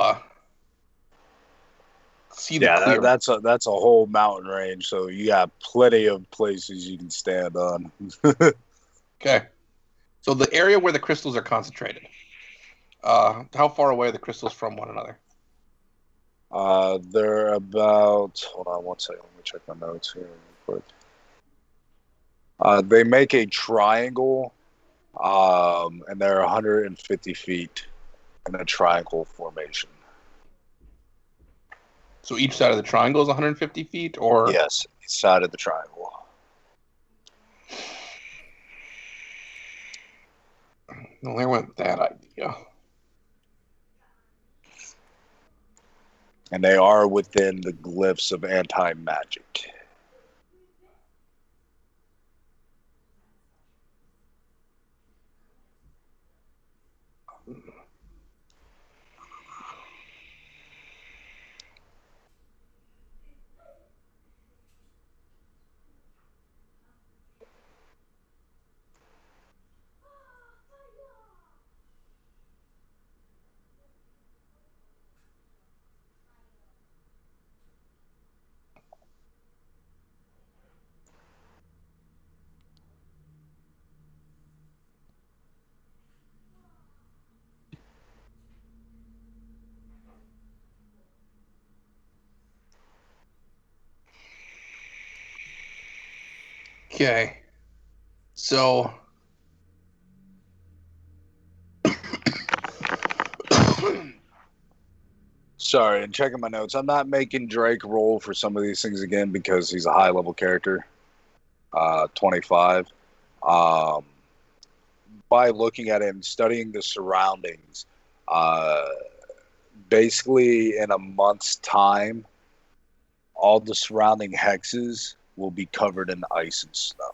see the clear. That's a whole mountain range, so you got plenty of places you can stand on. Okay. So the area where the crystals are concentrated, how far away are the crystals from one another? They're about, hold on 1 second, let me check my notes here real quick. They make a triangle, and they're 150 feet in a triangle formation. So each side of the triangle is 150 feet, or? Yes, each side of the triangle. Well, there went that idea. And they are within the glyphs of anti-magic. Okay. So Sorry, and checking my notes, I'm not making Drake roll for some of these things again because he's a high-level character. 25. by looking at it and studying the surroundings, basically in a month's time, all the surrounding hexes will be covered in ice and snow.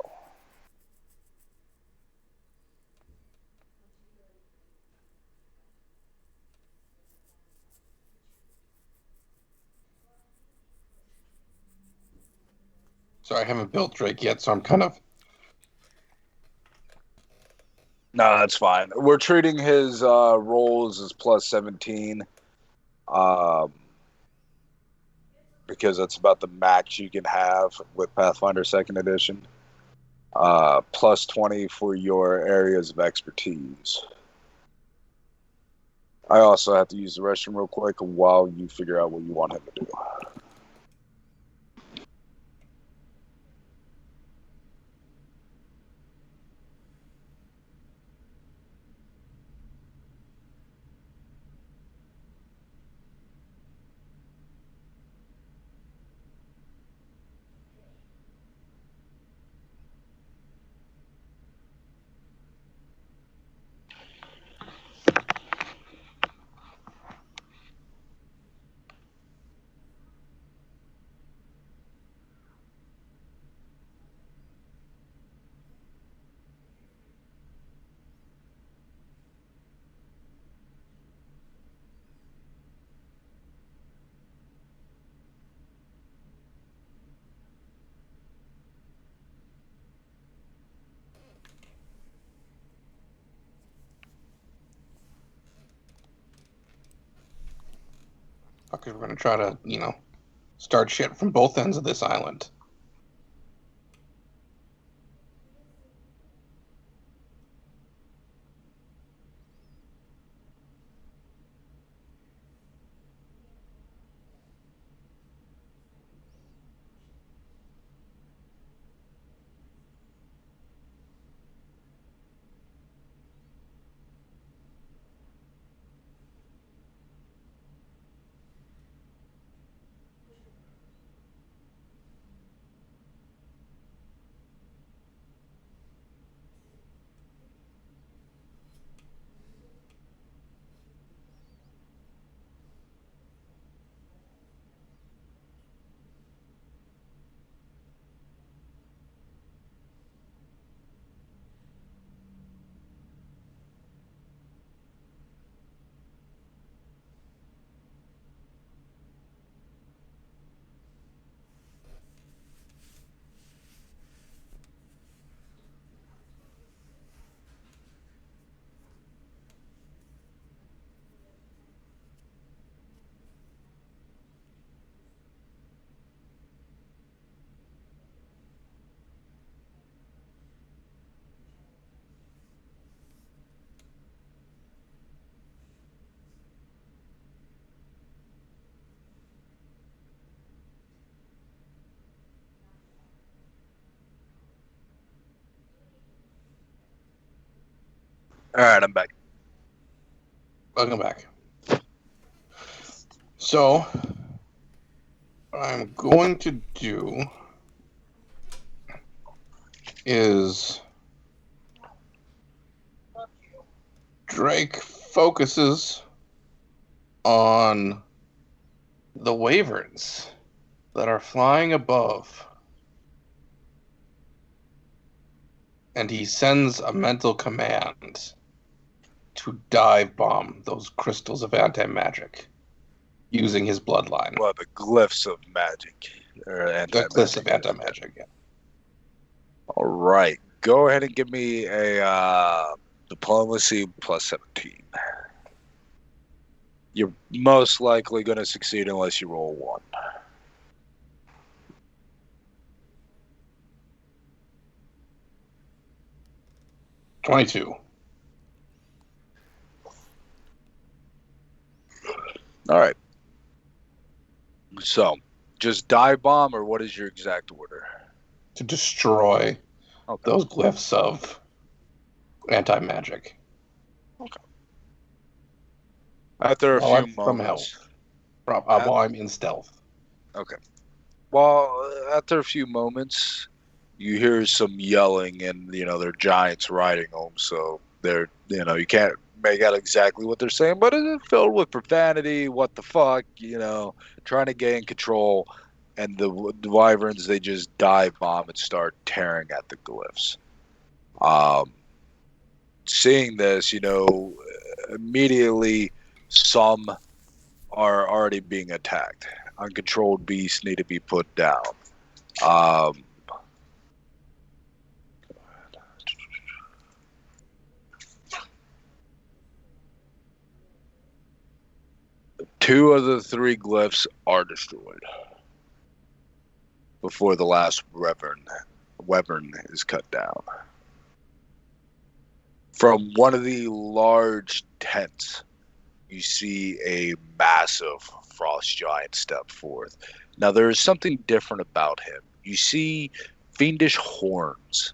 So I haven't built Drake yet, so I'm kind of. No, that's fine. We're treating his rolls as plus 17. Because that's about the max you can have with Pathfinder 2nd Edition. Plus 20 for your areas of expertise. I also have to use the restroom real quick while you figure out what you want him to do. Okay, we're gonna try to, start shit from both ends of this island. All right, I'm back. Welcome back. So, what I'm going to do is Drake focuses on the wyverns that are flying above, and he sends a mental command to dive bomb those crystals of anti-magic using his bloodline. Well, the glyphs of magic. Or The anti-magic. glyphs of anti-magic, yeah. All right. Go ahead and give me a diplomacy plus 17. You're most likely going to succeed unless you roll 1. $22. All right. So, just dive bomb, or what is your exact order? To destroy Okay. those glyphs of anti-magic. After a Well, few from moments. while I'm in stealth. Okay. Well, after a few moments, you hear some yelling, and they're giants riding them. So They're, you can't make out exactly what they're saying, but it's filled with profanity. What the fuck, trying to gain control. And the wyverns, they just dive bomb and start tearing at the glyphs. Seeing this, immediately some are already being attacked. Uncontrolled beasts need to be put down. Two of the three glyphs are destroyed before the last wyvern is cut down. From one of the large tents, you see a massive frost giant step forth. Now, there is something different about him. You see fiendish horns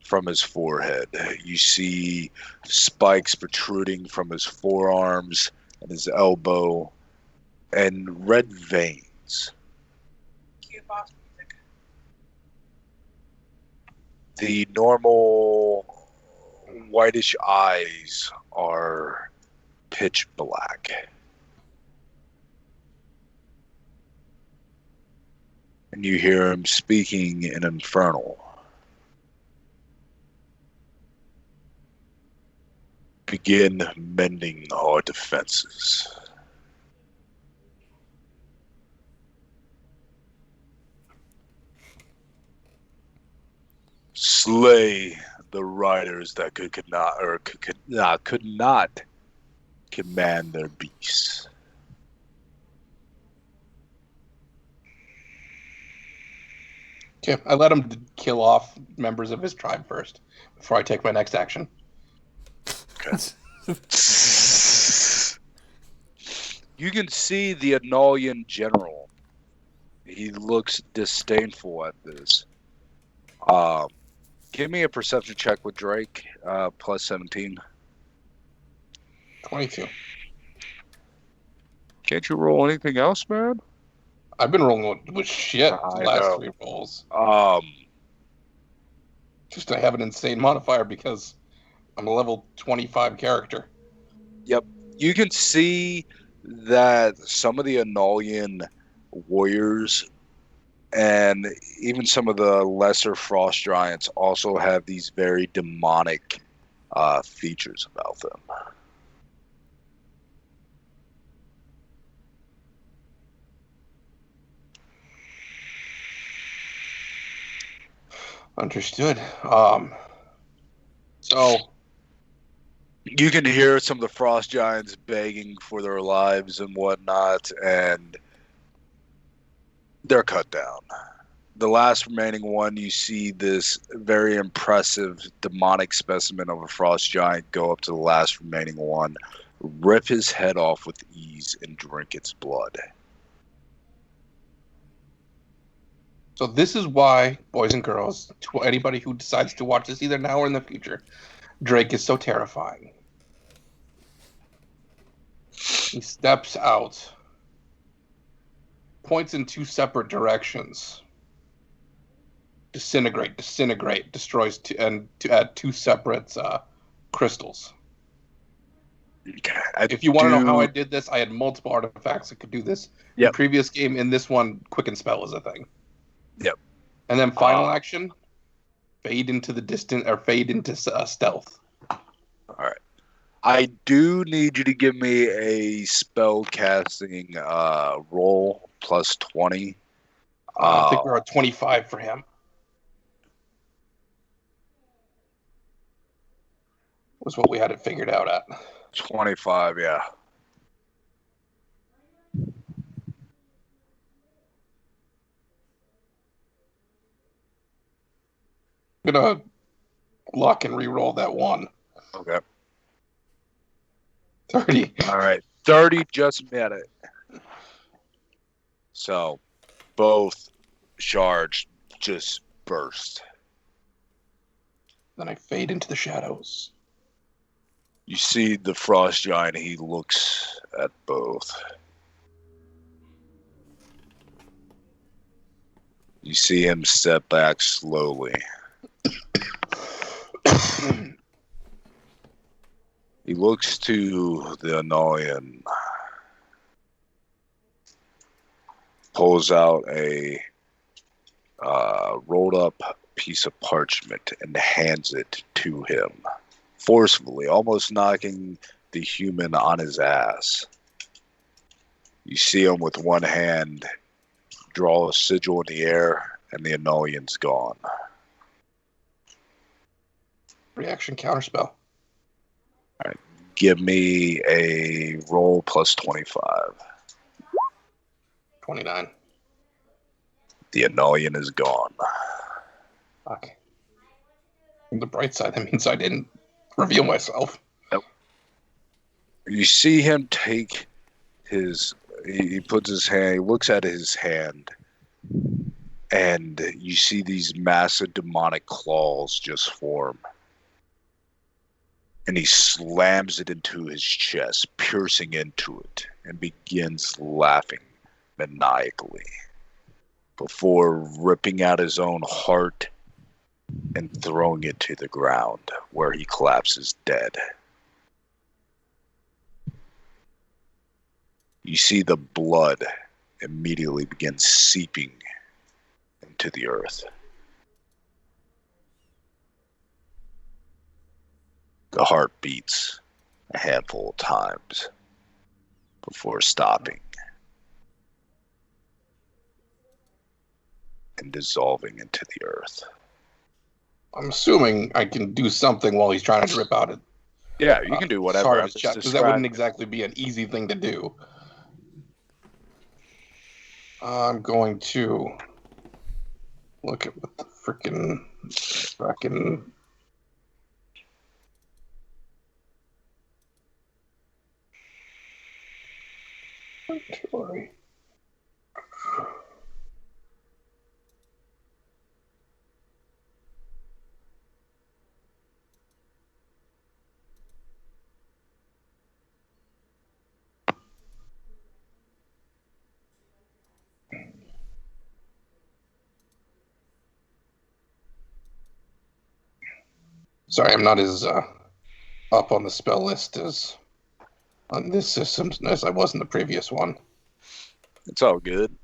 from his forehead. You see spikes protruding from his forearms and his elbow, and red veins. The normal whitish eyes are pitch black. And you hear him speaking in Infernal. Begin mending our defenses. Slay the riders that could not command their beasts. Okay, I let him kill off members of his tribe first before I take my next action. Okay. You can see the Analian general. He looks disdainful at this. Give me a perception check with Drake, plus 17. 22. Can't you roll anything else, man? I've been rolling with shit the I last know. 3 rolls. Just I have an insane modifier because I'm a level 25 character. Yep. You can see that some of the Analian warriors and even some of the lesser frost giants also have these very demonic features about them. Understood. So You can hear some of the frost giants begging for their lives and whatnot, and they're cut down. The last remaining one, you see this very impressive demonic specimen of a frost giant go up to the last remaining one, rip his head off with ease, and drink its blood. So this is why, boys and girls, to anybody who decides to watch this either now or in the future, Drake is so terrifying. He steps out, points in 2 separate directions. Disintegrate, destroys to add 2 separate crystals. Okay. If you want to know how I did this, I had multiple artifacts that could do this. Yep. In the previous game, in this one, Quicken Spell is a thing. Yep. And then final action, fade into the distant or fade into stealth. All right. I do need you to give me a spell casting roll plus 20. I think we're at 25 for him. Was what we had it figured out at. 25, yeah. I'm gonna lock and re-roll that 1. Okay. 30. All right. 30 just met it. So, both shards just burst. Then I fade into the shadows. You see the frost giant, he looks at both. You see him step back slowly. He looks to the Annoyan, pulls out a rolled up piece of parchment and hands it to him, forcefully, almost knocking the human on his ass. You see him with one hand draw a sigil in the air, and the Annoyan's gone. Reaction counterspell. Give me a roll plus 25. 29. The Annoyan is gone. Okay. On the bright side, that means I didn't reveal myself. Nope. You see him take his... He puts his hand... He looks at his hand, and you see these massive demonic claws just form. And he slams it into his chest, piercing into it, and begins laughing maniacally before ripping out his own heart and throwing it to the ground, where he collapses dead. You see the blood immediately begin seeping into the earth. The heart beats a handful of times before stopping and dissolving into the earth. I'm assuming I can do something while he's trying to rip out it. Yeah, you can do whatever. Part of his chest, because that wouldn't exactly be an easy thing to do. I'm going to look at what the freaking fucking... Sorry. Sorry, I'm not as up on the spell list as on this system as I was in the previous one. It's all good.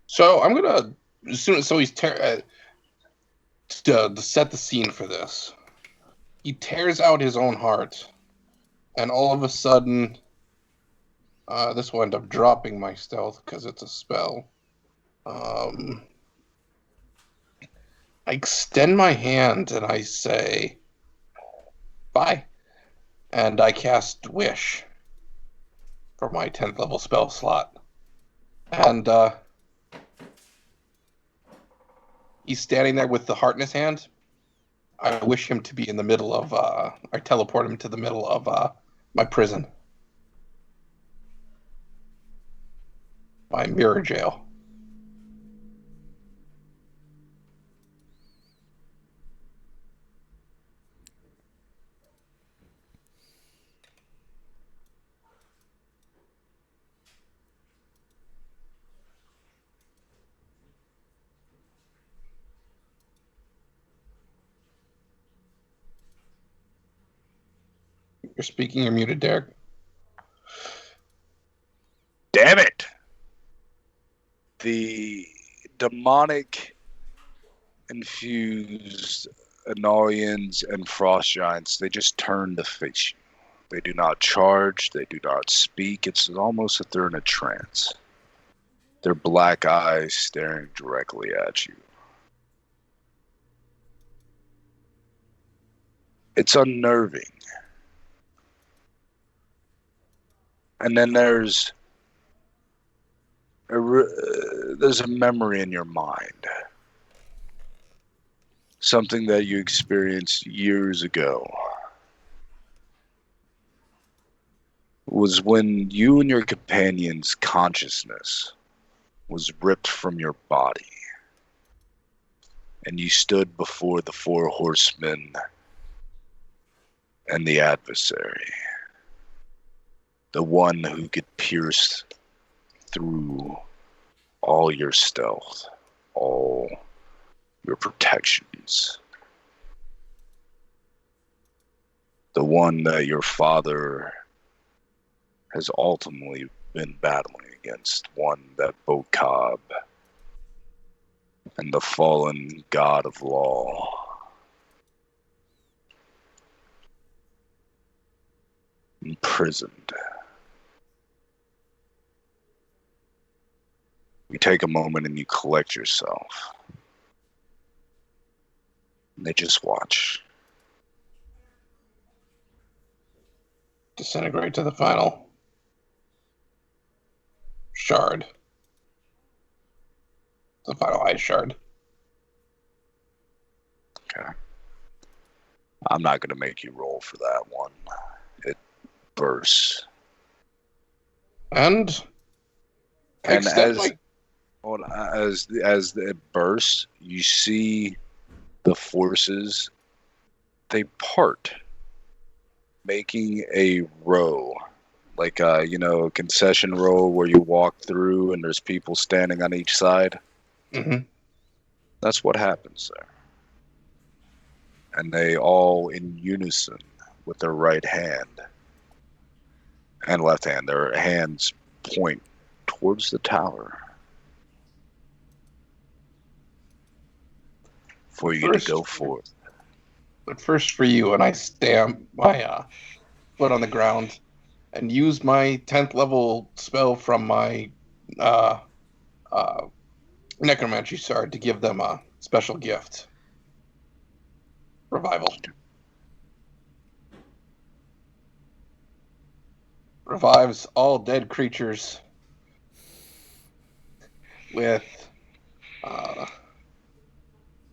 So I'm gonna, as soon as he's to set the scene for this, he tears out his own heart, and all of a sudden, this will end up dropping my stealth because it's a spell. I extend my hand and I say, "Bye," and I cast Wish for my 10th level spell slot, and he's standing there with the heart in his hand. I wish him to be in the middle of, I teleport him to the middle of my prison. My mirror jail. You're speaking. You're muted, Derek. Damn it! The demonic infused Annoyans and Frost Giants, they just turn to face you. They do not charge, they do not speak. It's almost that they're in a trance. Their black eyes staring directly at you. It's unnerving. And then there's a memory in your mind. Something that you experienced years ago. Was when you and your companion's consciousness was ripped from your body. And you stood before the four horsemen and the adversary. The one who could pierce through all your stealth, all your protections. The one that your father has ultimately been battling against. One that Bokab and the fallen god of law imprisoned. You take a moment and you collect yourself. And they just watch. Disintegrate to the final shard. The final ice shard. Okay. I'm not going to make you roll for that one. It bursts. And as it bursts, you see the forces, they part, making a row, like a concession row where you walk through and there's people standing on each side. Mm-hmm. That's what happens there. And they all, in unison with their right hand and left hand, their hands point towards the tower for you to go forth. But first for you, and I stamp my foot on the ground and use my 10th level spell from my necromancy shard to give them a special gift. Revival. Revives all dead creatures with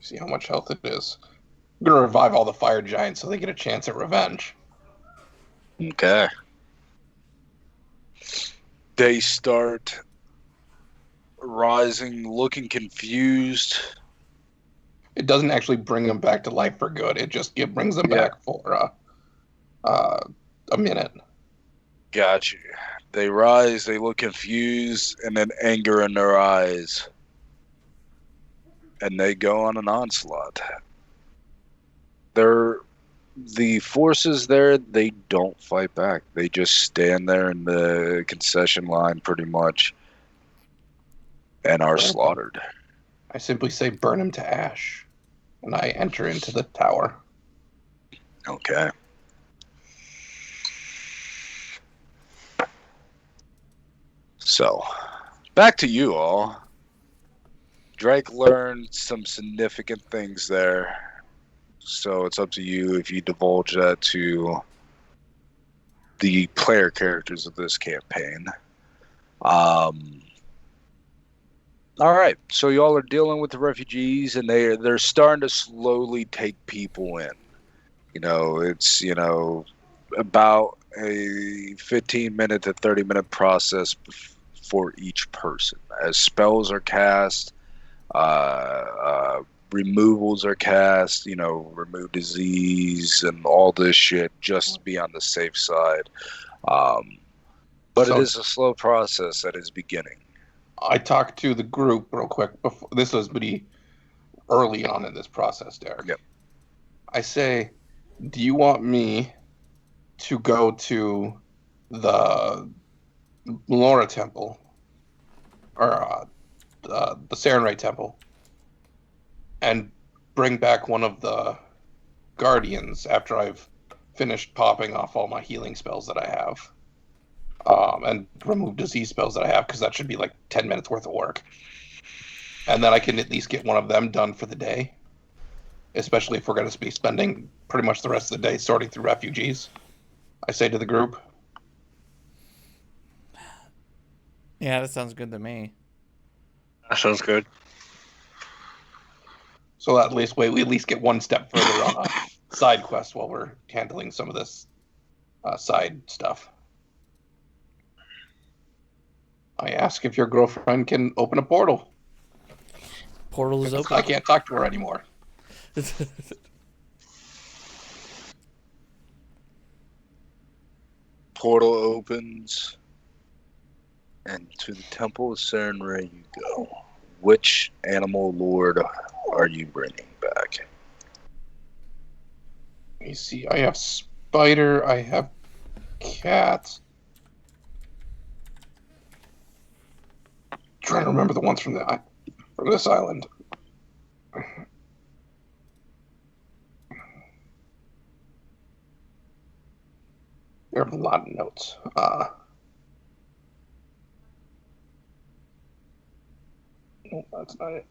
see how much health it is. I'm gonna revive all the fire giants so they get a chance at revenge. Okay. They start rising, looking confused. It doesn't actually bring them back to life for good. It just brings them back for a minute. Got you. They rise, they look confused, and then anger in their eyes. And they go on an onslaught. The forces there, they don't fight back. They just stand there in the concession line pretty much and are slaughtered. I simply say burn him to ash. And I enter into the tower. Okay. So, back to you all. Drake learned some significant things there. So it's up to you if you divulge that to the player characters of this campaign. All right, so y'all are dealing with the refugees, and they're starting to slowly take people in. It's about a 15-minute to 30-minute process for each person, as spells are cast, removals are cast. Remove disease and all this shit just to be on the safe side. But it is a slow process that is beginning. I talked to the group real quick. Before this was pretty early on in this process, Derek. Yep. I say, do you want me to go to the Melora Temple, or the Sarenrae Temple, and bring back one of the Guardians after I've finished popping off all my healing spells that I have. And remove disease spells that I have, because that should be like 10 minutes worth of work. And then I can at least get one of them done for the day, especially if we're going to be spending pretty much the rest of the day sorting through refugees, I say to the group. Yeah, that sounds good to me. That sounds good. So at least we at least get one step further on a side quest while we're handling some of this side stuff. I ask if your girlfriend can open a portal. Portal is open. I can't talk to her anymore. Portal opens, and to the Temple of Sarenrae you go. Which animal lord are you bringing back? Let me see. I have spider. I have cat. Trying to remember the ones from this island. There are a lot of notes. No, that's not it.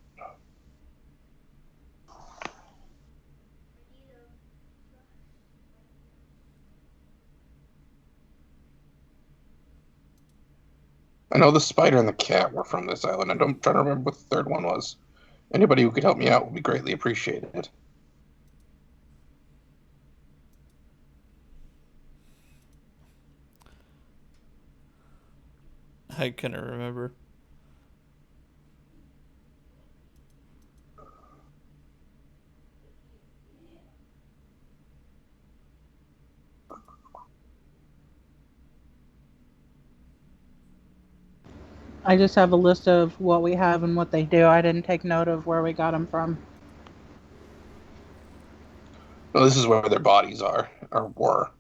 I know the spider and the cat were from this island. I'm trying to remember what the third one was. Anybody who could help me out would be greatly appreciated. I couldn't remember. I just have a list of what we have and what they do. I didn't take note of where we got them from. No, this is where their bodies are, or were.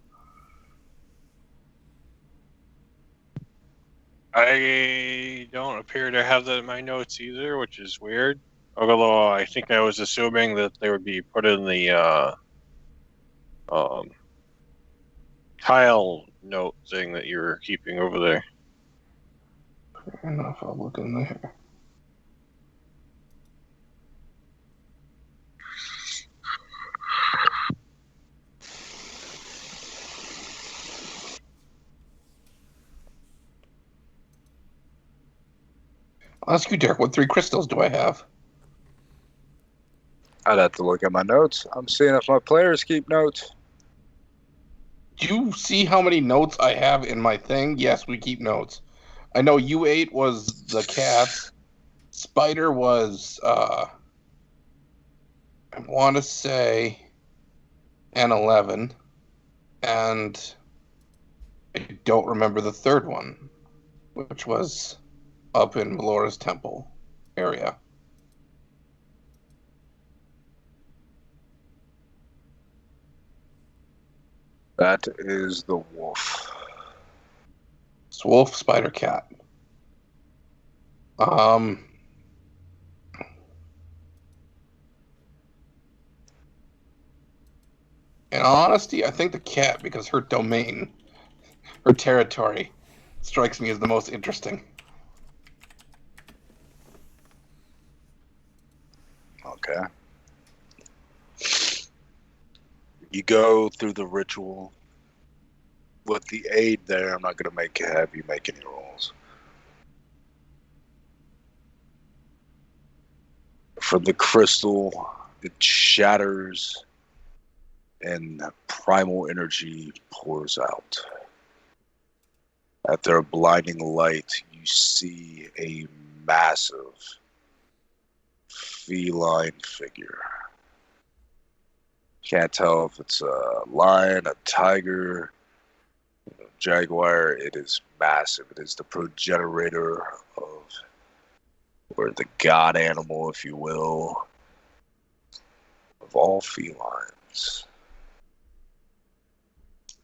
I don't appear to have that in my notes either, which is weird. Although I think I was assuming that they would be put in the tile note thing that you were keeping over there. Fair enough, I'll look in there. I'll ask you, Derek, what 3 crystals do I have? I'd have to look at my notes. I'm seeing if my players keep notes. Do you see how many notes I have in my thing? Yes, we keep notes. I know U8 was the cat. Spider was, I want to say, an 11. And I don't remember the third one, which was up in Melora's temple area. That is the wolf. It's wolf, spider, cat. In honesty, I think the cat, because her domain, her territory, strikes me as the most interesting. Okay. You go through the ritual. With the aid there, I'm not going to have you make any rolls. From the crystal, it shatters and primal energy pours out. At their blinding light, you see a massive feline figure. Can't tell if it's a lion, a tiger, a jaguar. It is massive. It is the progenitor of, or the god animal, if you will, of all felines.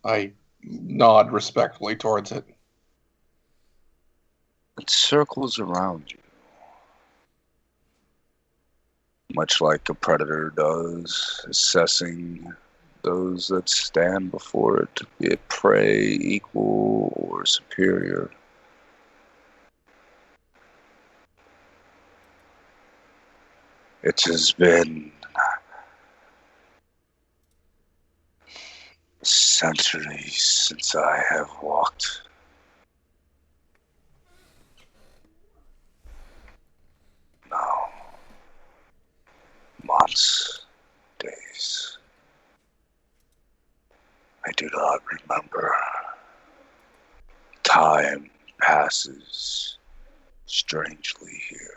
I nod respectfully towards it. It circles around you, much like a predator does, assessing those that stand before it, be it prey, equal, or superior. It has been centuries since I have walked. Now, months, days. I do not remember. Time passes strangely here.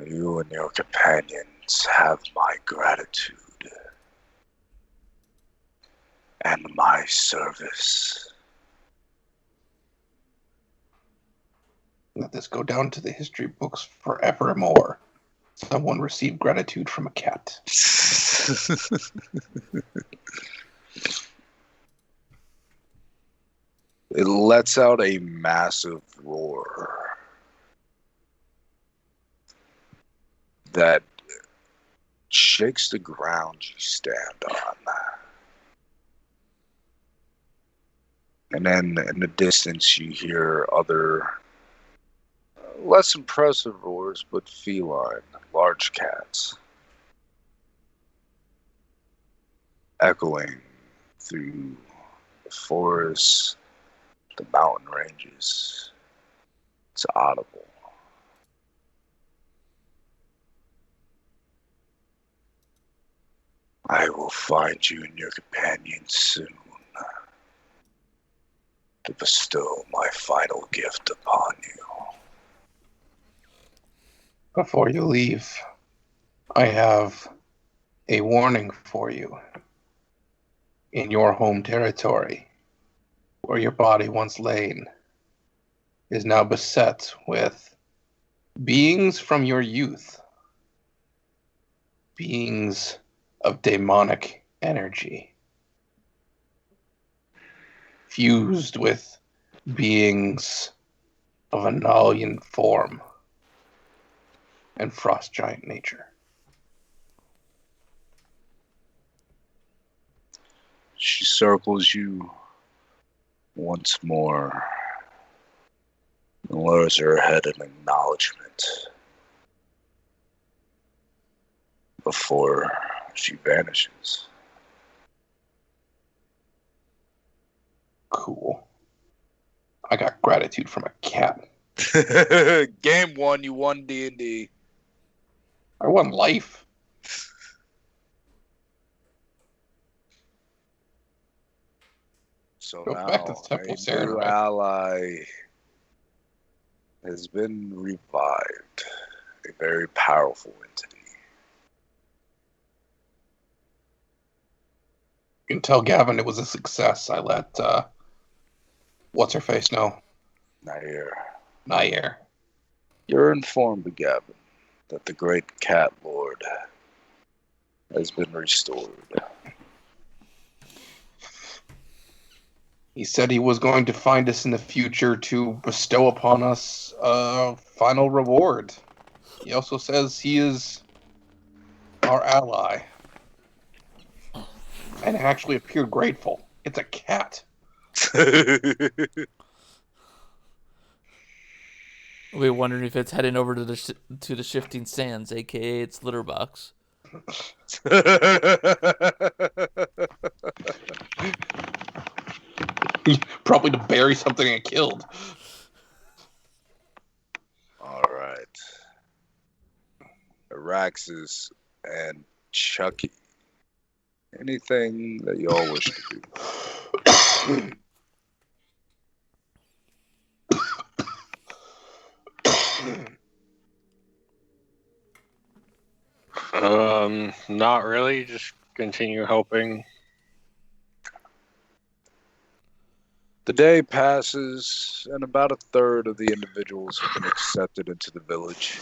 You and your companions have my gratitude and my service. Let this go down to the history books forevermore. Someone received gratitude from a cat. It lets out a massive roar that shakes the ground you stand on. And then in the distance you hear other less impressive roars, but feline, large cats, echoing through the forests, the mountain ranges. It's audible. I will find you and your companions soon to bestow my final gift upon you. Before you leave, I have a warning for you. In your home territory, where your body once lain, is now beset with beings from your youth. Beings of demonic energy. Fused with beings of Analian form and frost giant nature. She circles you once more and lowers her head in acknowledgement before she vanishes. Cool. I got gratitude from a cat. Game 1, you won D&D. I won life. So Go now back to the Temple of a new Sarenrae. ally has been revived. A very powerful entity. You can tell Gavin it was a success. I let what's her face know. Nair. You're informed, Gavin, that the great cat lord has been restored. He said he was going to find us in the future to bestow upon us a final reward. He also says he is our ally. And actually appeared grateful. It's a cat. We're wondering if it's heading over to the shifting sands, aka its litter box. Probably to bury something it killed. All right. Araxis and Chucky. Anything that y'all wish to do? Not really. Just continue helping. The day passes, and about a third of the individuals have been accepted into the village.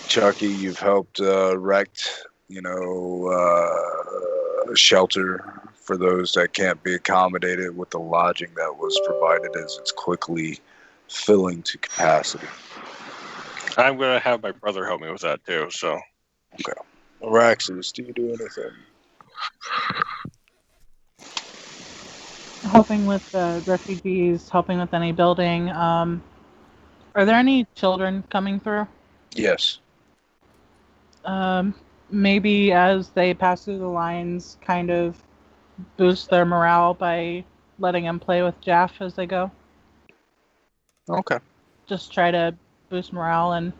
Chucky, you've helped erect shelter for those that can't be accommodated with the lodging that was provided as it's quickly filling to capacity. I'm gonna have my brother help me with that too. So, Okay. Araxis, do you do anything? Helping with the refugees, helping with any building. Are there any children coming through? Yes. Maybe as they pass through the lines, kind of boost their morale by letting them play with Jaff as they go. Okay. Just try to boost morale, and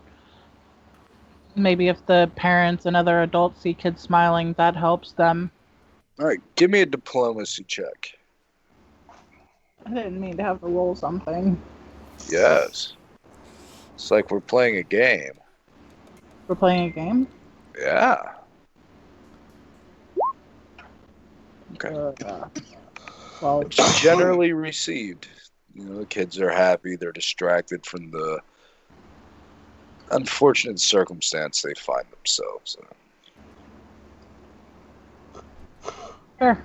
maybe if the parents and other adults see kids smiling, that helps them. All right. Give me a diplomacy check. I didn't mean to have to roll something. Yes. It's like we're playing a game. We're playing a game? Yeah. Okay. Well, It's generally received. The kids are happy. They're distracted from the unfortunate circumstance they find themselves in. sure.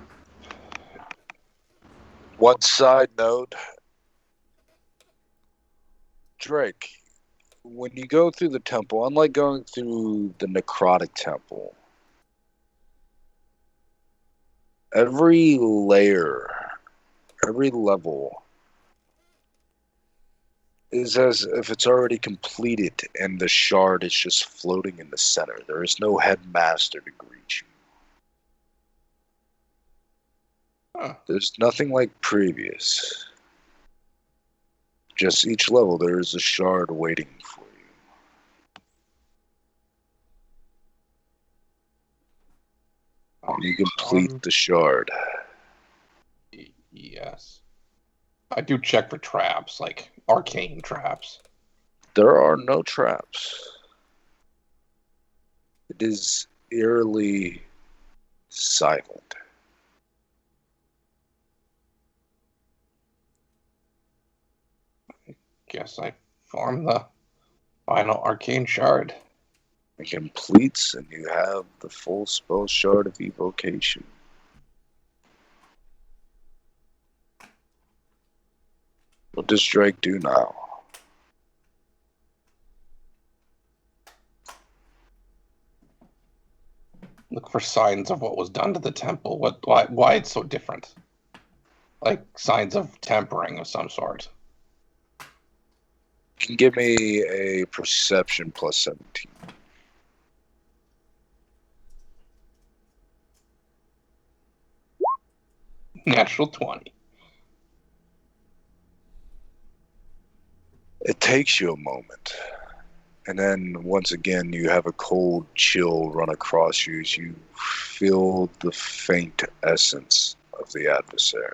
One side note, Drake, when you go through the temple, unlike going through the necrotic temple, every layer, every level is as if it's already completed and the shard is just floating in the center. There is no headmaster to greet you. Huh. There's nothing like previous. Just each level there is a shard waiting for you. You complete the shard. Yes. I do check for traps, like arcane traps. There are no traps. It is eerily silent. Guess I form the final arcane shard. It completes and you have the full spell shard of evocation. What does Drake do now? Look for signs of what was done to the temple. Why it's so different? Like signs of tampering of some sort. You can give me a perception plus 17. Natural 20. It takes you a moment. And then once again, you have a cold chill run across you as you feel the faint essence of the adversary.